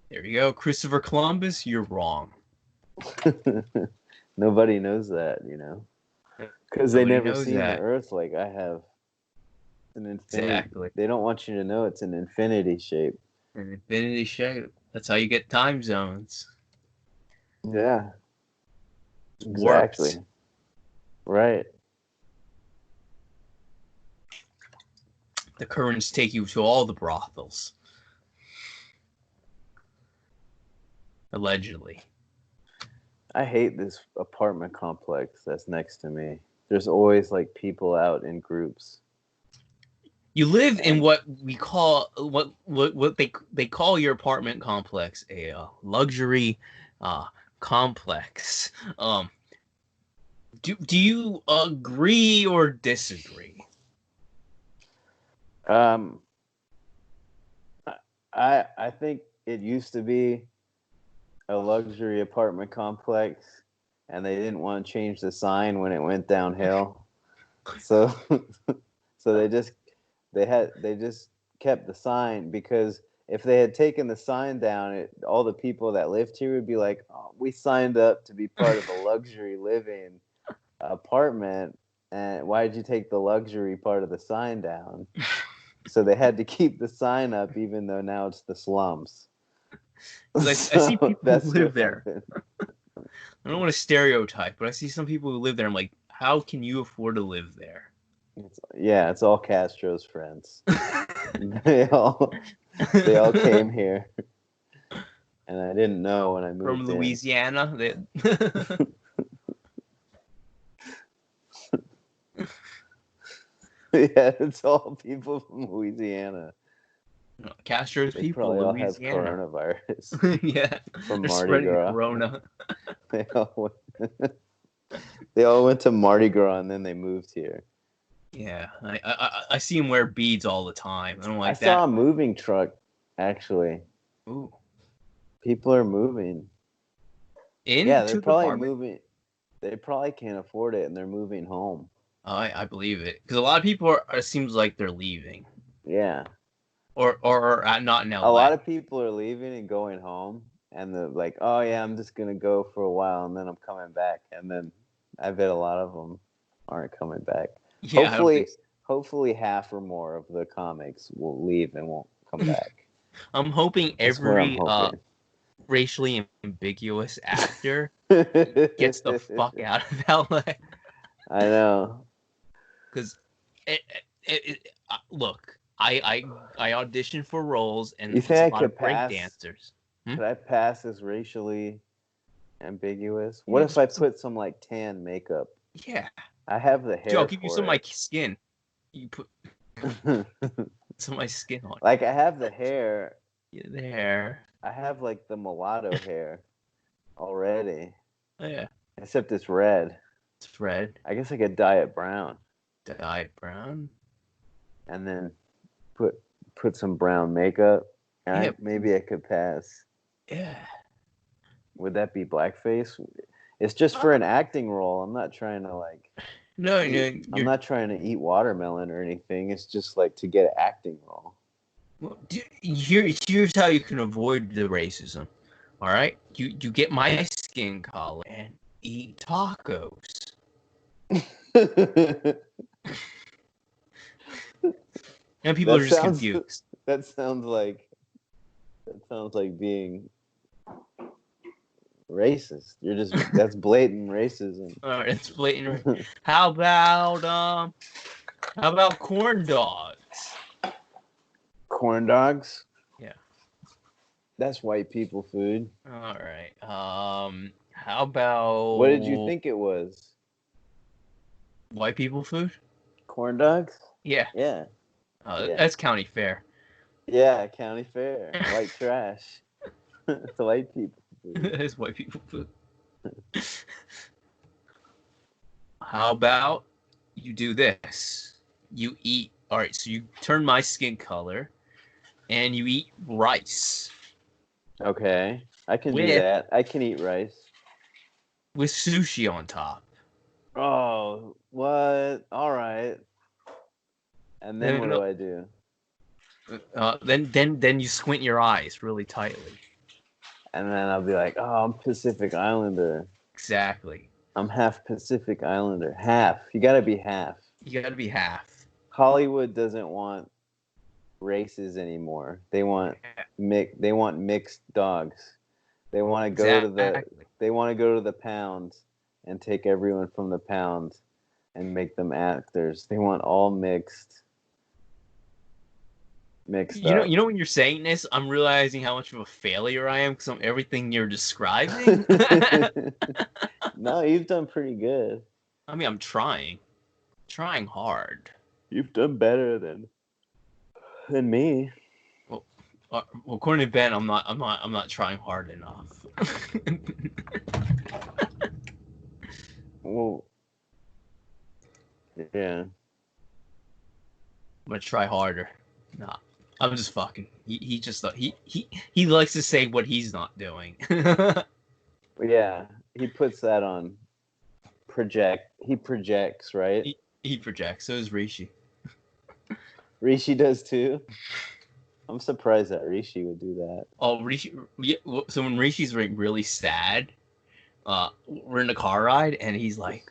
There you go. Christopher Columbus, you're wrong. Nobody knows that, you know, because they never seen the Earth like I have. An infinity. Exactly. They don't want you to know it's an infinity shape. An infinity shape. That's how you get time zones. Yeah. Warps. Exactly. Right. The currents take you to all the brothels. Allegedly. I hate this apartment complex that's next to me. There's always like people out in groups. You live in And what we call what they call your apartment complex a luxury uh, complex. Do you agree or disagree? um I think it used to be a luxury apartment complex and they didn't want to change the sign when it went downhill. So so they just kept the sign because if they had taken the sign down, all the people that lived here would be like, oh, we signed up to be part of a luxury living apartment, and why did you take the luxury part of the sign down? So they had to keep the sign up, even though now it's the slums. Because I see So people who that's live what there. happened. I don't want to stereotype, but I see some people who live there. I'm like, how can you afford to live there? It's all Castro's friends. They all they all came here, and I didn't know when I From moved in. Louisiana. Yeah, it's all people from Louisiana. Castro's They people, probably all have Louisiana. coronavirus Yeah, from they're Mardi spreading the Gras. corona. They all went, they all went to Mardi Gras and then they moved here. Yeah, I see him wear beads all the time. I don't I like saw that. a moving truck, actually. Ooh, People are moving. Yeah, they're into the probably apartment. moving. They probably can't afford it and they're moving home. I believe it because a lot of people are. It seems like they're leaving Yeah. or not in A L.A. lot of people are leaving and going home, and they're like, oh, yeah, I'm just going to go for a while and then I'm coming back. And then I bet a lot of them aren't coming back. Yeah, I don't think Hopefully, so. hopefully half or more of the comics will leave and won't come back. I'm hoping That's what I'm every hoping. racially ambiguous actor gets the fuck out of L.A. I know. Because look, I auditioned for roles and You it's a think I lot of could break pass? dancers. Hmm? Could I pass as racially ambiguous? What Yeah, if I put some like tan makeup? yeah. I have the Dude, I'll hair give you for some of my it. skin. You put some of my skin on Like I have the hair. you there. I have like the mulatto hair already. Oh, yeah, Except it's red. it's red, I guess I could dye it brown dyed brown. and then put put some brown makeup. And Yeah, maybe I could pass. yeah. Would that be blackface? It's just for an acting role. I'm not trying to like No, eat. no, I'm not trying to eat watermelon or anything. It's just like to get an acting role. well, here's how you can avoid the racism. All right, you get my skin color and eat tacos. And people are that just sounds confused. that sounds like being racist. You're just that's blatant racism. All right, it's blatant. How about corn dogs? Corn dogs? Yeah. That's white people food. All right. How What did you about think it was? white people food? Corn dogs? Yeah. Yeah. Yeah. That's county fair. Yeah, county fair. White trash. It's white people food. It's white people food. How about you do this? You eat. All right. So you turn my skin color, and you eat rice Okay. I can do with that. I can eat rice. sushi on top. Oh, what? All right. And then what Then do I do? then you squint your eyes really tightly. And then I'll be like, oh, I'm Pacific Islander. Exactly. I'm half Pacific Islander. Half. You got to be half. You got to be half. Hollywood doesn't want races anymore. They want mixed dogs. They want to go to Exactly. the pound and take everyone from the pound and make them actors. They want all mixed up. You know when you're saying this, I'm realizing how much of a failure I am because I'm everything you're describing. No, you've done pretty good. I mean, I'm trying hard. You've done better than me. Well, well, according to Ben, I'm not trying hard enough. Well, yeah. I'm gonna try harder. Nah, I'm just fucking. He likes to say what he's not doing. Yeah, he puts that on he projects, right? He projects. So is Rishi. Rishi does too. I'm surprised that Rishi would do that. Oh, Rishi. Yeah, so when Rishi's really sad, we're in the car ride, and he's like,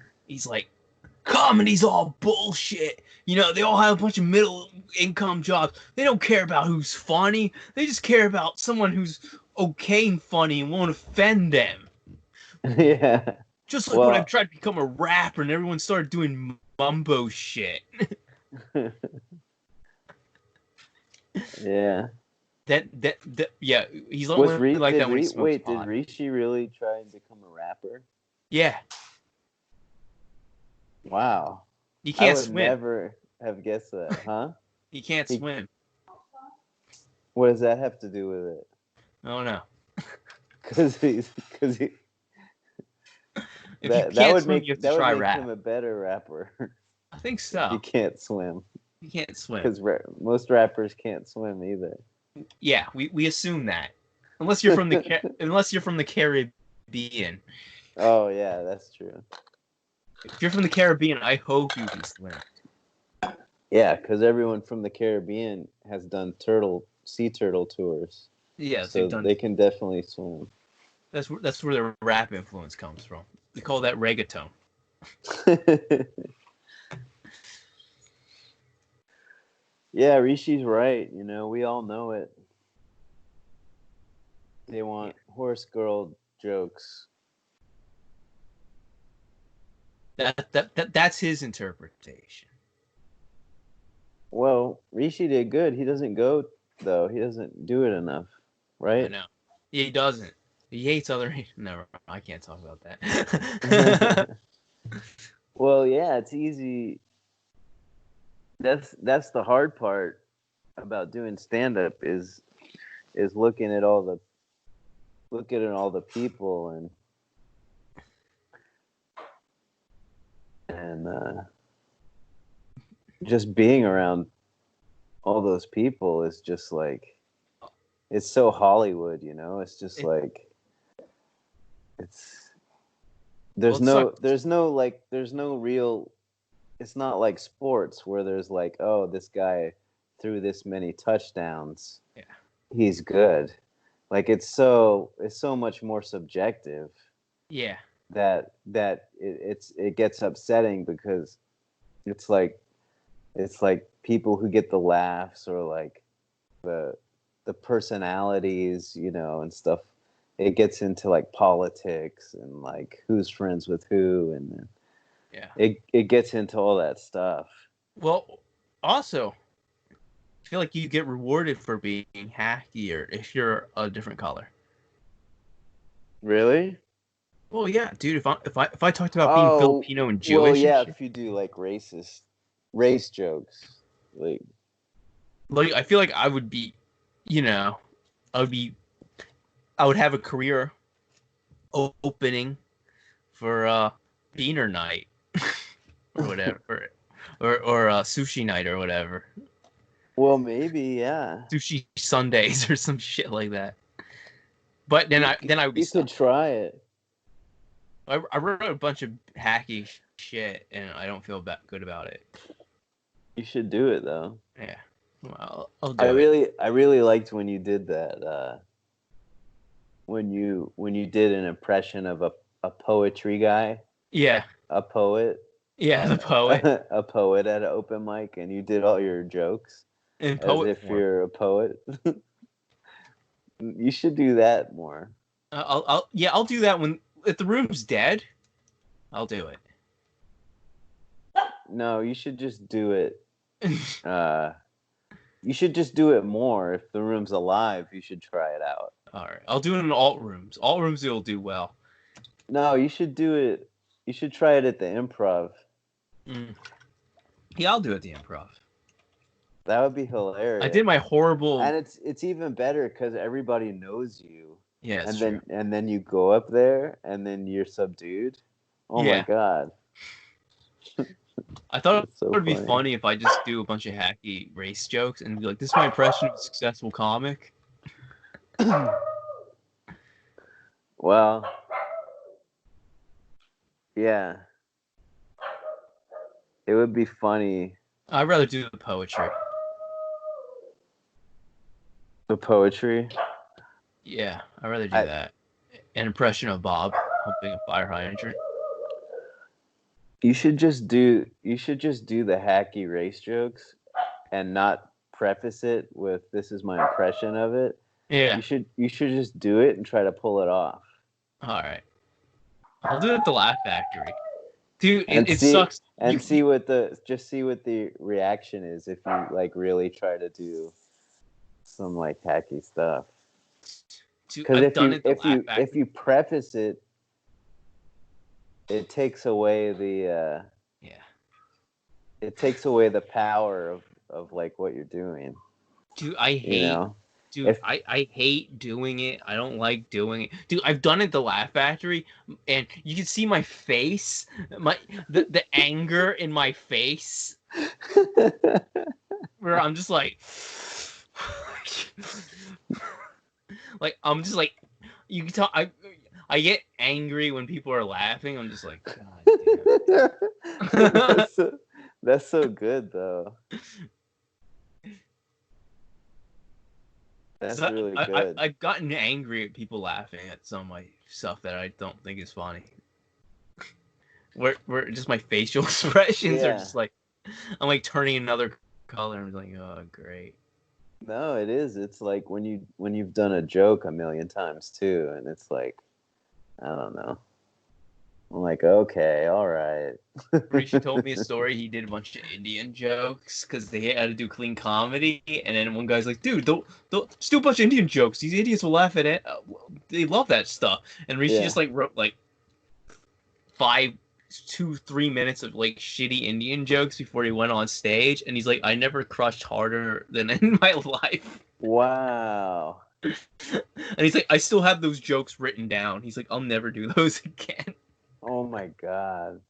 comedy's all bullshit. You know, they all have a bunch of middle income jobs. They don't care about who's funny. They just care about someone who's okay and funny and won't offend them. Yeah. Just like when I tried to become a rapper and everyone started doing mumbo shit. Yeah. Yeah, he's only like that when he smokes pot. Did Rishi really try and become a rapper? Yeah. Wow. He can't swim. I would never have guessed that, huh? He can't swim. What does that have to do with it? I don't know. Because he. That would make him a better rapper. I think so. He can't swim. He can't swim. Because most rappers can't swim either. Yeah, we assume that. Unless you're from the Caribbean. Oh yeah, that's true. If you're from the Caribbean, I hope you can swim. Yeah, because everyone from the Caribbean has done sea turtle tours. Yeah, so they can definitely swim. That's where the rap influence comes from. They call that reggaeton. Yeah, Rishi's right. You know, we all know it. They want horse girl jokes. That's his interpretation. Well, Rishi did good. He doesn't go though. He doesn't do it enough, right? I know. He doesn't. He hates other. Never. I can't talk about that. Well, yeah, it's easy. That's the hard part about doing stand up is looking at all the people and just being around all those people is just like, it's so Hollywood, you know. It's just like there's no real. It's not like sports where there's like, oh, this guy threw this many touchdowns. Yeah, he's good. Like it's so much more subjective. Yeah. That it gets upsetting because it's like people who get the laughs or like the personalities, you know, and stuff. It gets into like politics and like who's friends with who, and it gets into all that stuff. Well, also, I feel like you get rewarded for being hackier if you're a different color. Really? Well, yeah, dude. If I talked about being Filipino and Jewish, well, yeah, if you do like race jokes, like I feel like I would be, you know, I would have a career opening for Beaner Night or whatever, or Sushi Night or whatever. Well, maybe, yeah. Sushi Sundays or some shit like that. But then I would be. You could try it. I wrote a bunch of hacky shit, and I don't feel good about it. You should do it though. Yeah, well, I'll do it. I really liked when you did that. When you did an impression of a poetry guy. Yeah. A poet. Yeah, the poet. A poet at an open mic, and you did all your jokes. in as poet if form. you're a poet. You should do that more. I'll do that if the room's dead. I'll do it. No, you should just do it. You should just do it more. If the room's alive, you should try it out. All right, I'll do it in alt rooms. Alt rooms will do well. No, you should do it. You should try it at the Improv. Yeah, I'll do it at the Improv. That would be hilarious. I did my horrible, and it's even better because everybody knows you. Yeah, and true. then you go up there, and then you're subdued. Oh my god! I thought it would be funny if I just do a bunch of hacky race jokes and be like, "This is my impression of a successful comic." Well, yeah, it would be funny. I'd rather do the poetry. The poetry? Yeah, I'd rather do that. An impression of Bob humping a fire hydrant. You should just do the hacky race jokes and not preface it with "this is my impression of it." Yeah. You should just do it and try to pull it off. All right. I'll do it at the Laugh Factory. Dude, it sucks. And see what the reaction is if you like really try to do some like hacky stuff. Because if you preface it, it takes away the it takes away the power of like what you're doing. Dude, I hate doing it. I don't like doing it. Dude, I've done it at the Laugh Factory, and you can see my face, the anger in my face, where I'm just like, I'm just like, you can tell I get angry when people are laughing. I'm just like, God damn it. That's so good though. That's really good. I've gotten angry at people laughing at some of my stuff that I don't think is funny. Where just my facial expressions are just like, I'm like turning another color. I'm like, oh great. No, it is. It's like when you've done a joke a million times too, and it's like, I don't know. I'm like, okay, all right. Rishi told me a story. He did a bunch of Indian jokes because they had to do clean comedy, and then one guy's like, "Dude, don't just do a bunch of Indian jokes. These idiots will laugh at it. They love that stuff." And Rishi just like wrote like 3 minutes of like shitty Indian jokes before he went on stage, and he's like, "I never crushed harder than in my life." Wow. And he's like, "I still have those jokes written down." He's like, "I'll never do those again." Oh my god.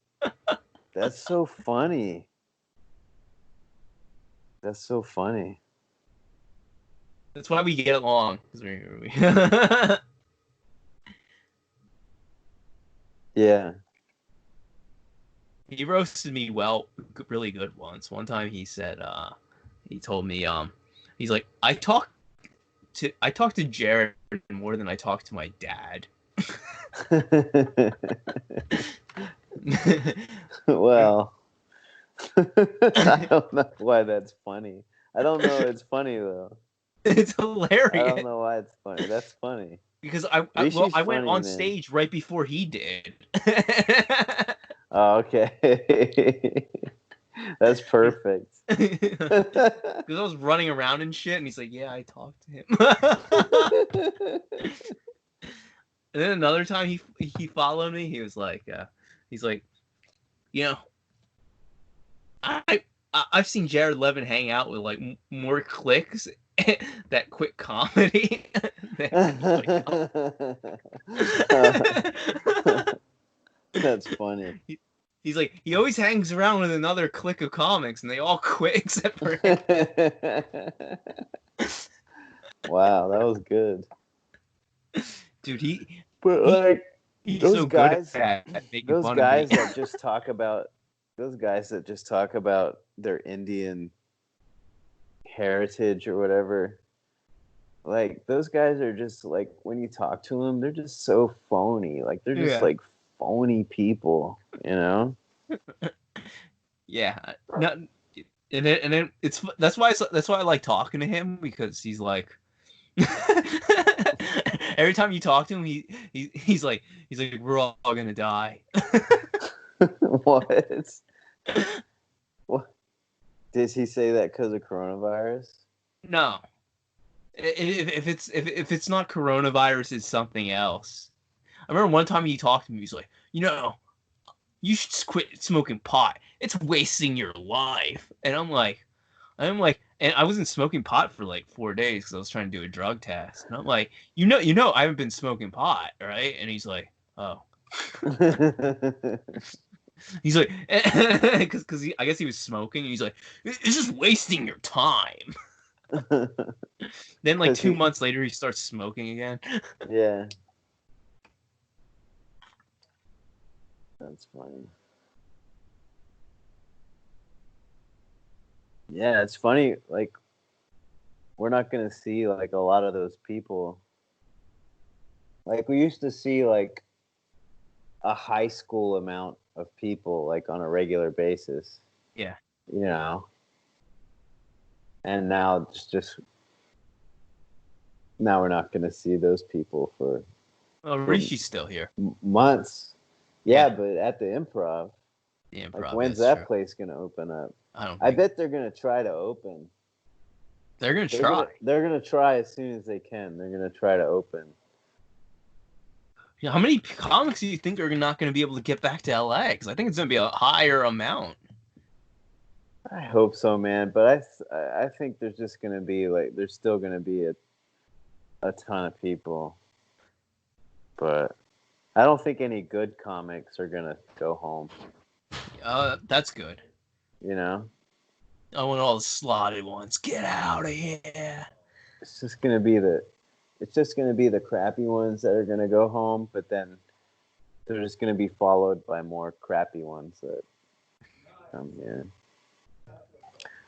That's so funny. That's so funny. That's why we get along. Yeah. He roasted me really good once. One time he said, he told me, he's like, I talk to Jared more than I talk to my dad. Well, I don't know why that's funny. I don't know it's funny though. It's hilarious. I don't know why it's funny. That's funny. Because I went on stage right before he did. Oh, okay. That's perfect. Because I was running around and shit, and he's like, "Yeah, I talked to him." And then another time he followed me. He was like, he's like, you know, I've seen Jared Levin hang out with like more clicks that quit comedy. That's funny. He's like, he always hangs around with another clique of comics, and they all quit except for him. Wow, that was good. Dude, he's those so guys, good at making those fun guys of me. that just talk about their Indian heritage or whatever. Like those guys are just like, when you talk to them, they're just so phony. Like they're just like phony people, you know? Yeah, no, And then that's why I like talking to him, because he's like every time you talk to him, he's like we're all gonna die. What? What? Did he say that because of coronavirus? No, if it's not coronavirus, it's something else. I remember one time he talked to me. He's like, you should quit smoking pot. It's wasting your life. And I'm like, and I wasn't smoking pot for like 4 days because I was trying to do a drug test. And I'm like, I haven't been smoking pot, right? And he's like, oh. He's like, because I guess he was smoking. And he's like, it's just wasting your time. Then like 2 months later, he starts smoking again. Yeah. That's funny. Yeah, it's funny. Like, we're not gonna see like a lot of those people. Like, we used to see like a high school amount of people like on a regular basis. Yeah. And now now we're not gonna see those people for. Well, Rishi's still here. Months. Yeah, but at the Improv. The Improv. Like, when's that place gonna open up? I bet they're gonna try to open. They're gonna try. They're gonna try as soon as they can. They're gonna try to open. Yeah, how many comics do you think are not going to be able to get back to LA? Because I think it's going to be a higher amount. I hope so, man. But I think there's just going to be there's still going to be a ton of people. But I don't think any good comics are going to go home. That's good. I want all the slotted ones. Get out of here. It's just going to be the crappy ones that are going to go home, but then they're just going to be followed by more crappy ones that come here.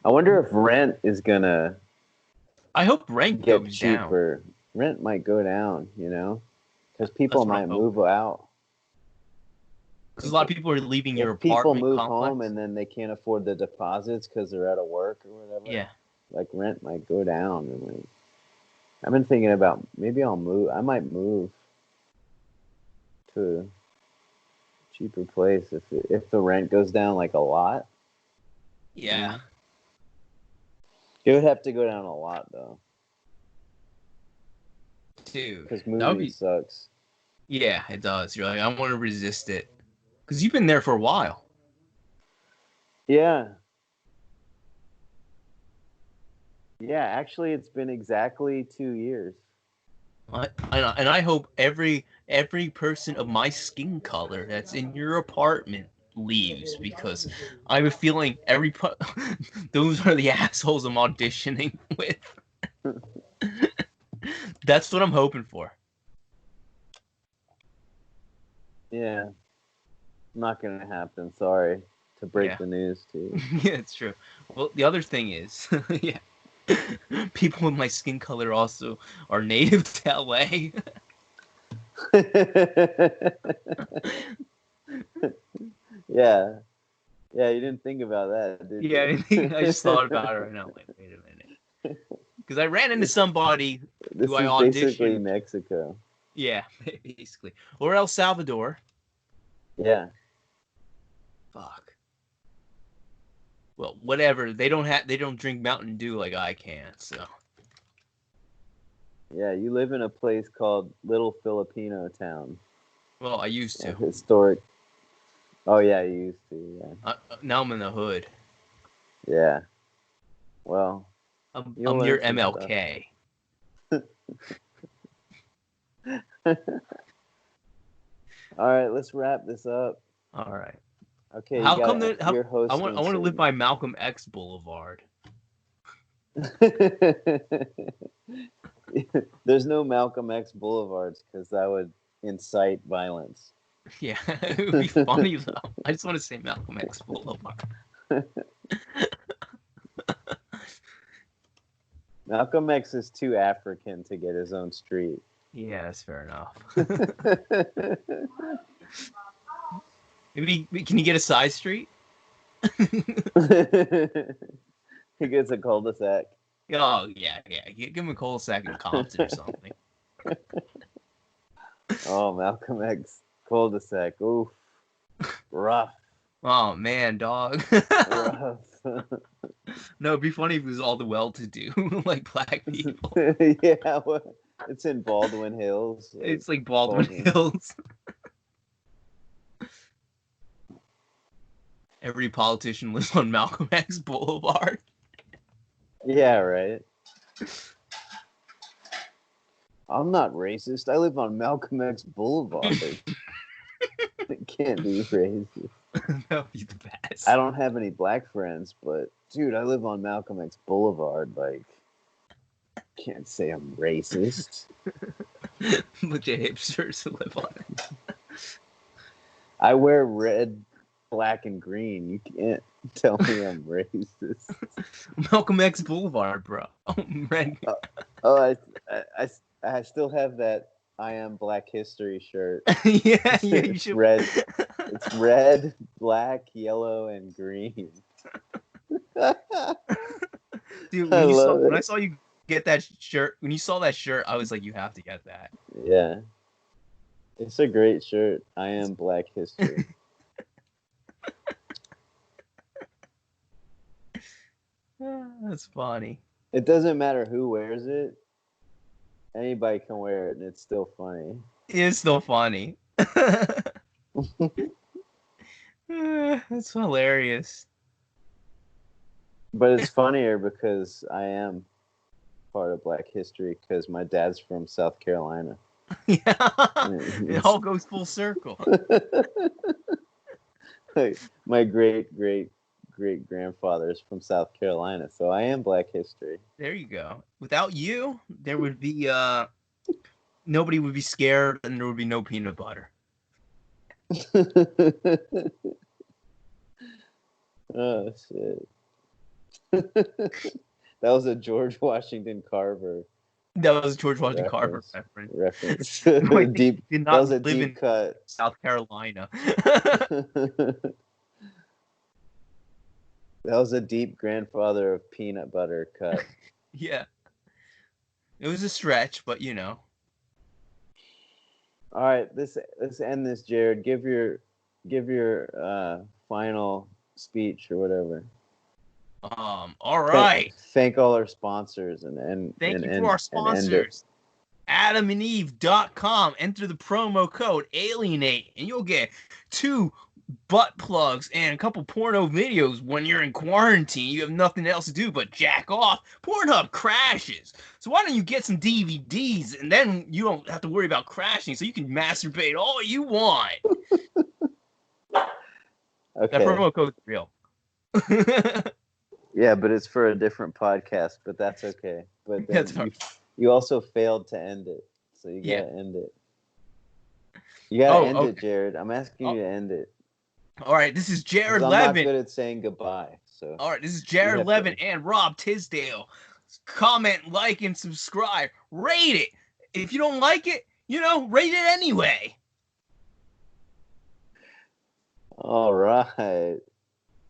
I wonder if rent is going to I hope rent get goes cheaper. Down. Rent might go down, because people might move out. Because a lot of people are leaving your apartment people move complex. home and then they can't afford the deposits because they're out of work or whatever. Yeah. Like, rent might go down. And I've been thinking about maybe I'll move. I might move to a cheaper place if the rent goes down like a lot. Yeah. It would have to go down a lot though. Dude. Because moving sucks. Yeah, it does. You're like, I want to resist it. Because you've been there for a while. Yeah. Yeah, actually, it's been exactly 2 years. And I hope every person of my skin color that's in your apartment leaves, because I have a feeling those are the assholes I'm auditioning with. That's what I'm hoping for. Yeah. Not going to happen. Sorry to break the news to you. Yeah, it's true. Well, the other thing is, yeah, people with my skin color also are native to LA. Yeah. Yeah, you didn't think about that, did you? Yeah, I just thought about it right now. Wait a minute. Because I ran into somebody who I auditioned. This is basically Mexico. Yeah, basically. Or El Salvador. Yeah. Fuck. Well, whatever. They don't drink Mountain Dew like I can, so. Yeah, you live in a place called Little Filipino Town. Well, I used to. Historic. Oh yeah, you used to. Yeah. Now I'm in the hood. Yeah. Well, I'm near MLK. All right, let's wrap this up. All right. Okay. How come that? I want to live by Malcolm X Boulevard. There's no Malcolm X Boulevards because that would incite violence. Yeah, it would be funny though. I just want to say Malcolm X Boulevard. Malcolm X is too African to get his own street. Yeah, that's fair enough. Maybe can you get a side street? He gets a cul-de-sac. Oh yeah. Give him a cul-de-sac in Compton or something. Oh, Malcolm X cul-de-sac. Oof, rough. Oh man, dog. Rough. No, it'd be funny if it was all the well-to-do, like black people. Yeah, it's in Baldwin Hills. It's like Baldwin Hills. Every politician lives on Malcolm X Boulevard. Yeah, right. I'm not racist. I live on Malcolm X Boulevard. It can't be racist. That would be the best. I don't have any black friends, but dude, I live on Malcolm X Boulevard. Like, can't say I'm racist. Bunch of hipsters who live on it. I wear red, black, and green. You can't tell me I'm racist. Malcolm X Boulevard, bro. Oh, red. I still have that I Am Black History shirt. yeah, you should. Red. It's red, black, yellow, and green. Dude, when I saw you get that shirt, when you saw that shirt, I was like, you have to get that. Yeah. It's a great shirt. I Am Black History. That's funny. It doesn't matter who wears it. Anybody can wear it, and it's still funny. It's still funny. That's hilarious. But it's funnier because I am part of Black history because my dad's from South Carolina. Yeah, it all goes full circle. My great grandfather is from South Carolina, so I am Black history. There you go. Without you, there would be nobody would be scared, and there would be no peanut butter. Oh shit! That was a George Washington Carver. That was George Washington Carver reference. Deep. Did not that was a live deep in cut. South Carolina. That was a deep grandfather of peanut butter cut. Yeah. It was a stretch, but you know. All right, let's end this, Jared. Give your final speech or whatever. All right. Thank all our sponsors and thank you for our sponsors. AdamandEve.com. Enter the promo code Alienate, and you'll get 2 butt plugs and a couple porno videos when you're in quarantine. You have nothing else to do but jack off. Pornhub crashes, so why don't you get some DVDs, and then you don't have to worry about crashing, so you can masturbate all you want. Okay. That promo code's real. Yeah, but it's for a different podcast, but that's okay. But then you also failed to end it, so you gotta end it. You gotta end it, Jared. I'm asking you to end it. All right, this is Jared I'm Levin. not good at saying goodbye. So. All right, this is Jared Levin and Rob Tisdale. Comment, like, and subscribe. Rate it. If you don't like it, rate it anyway. All right.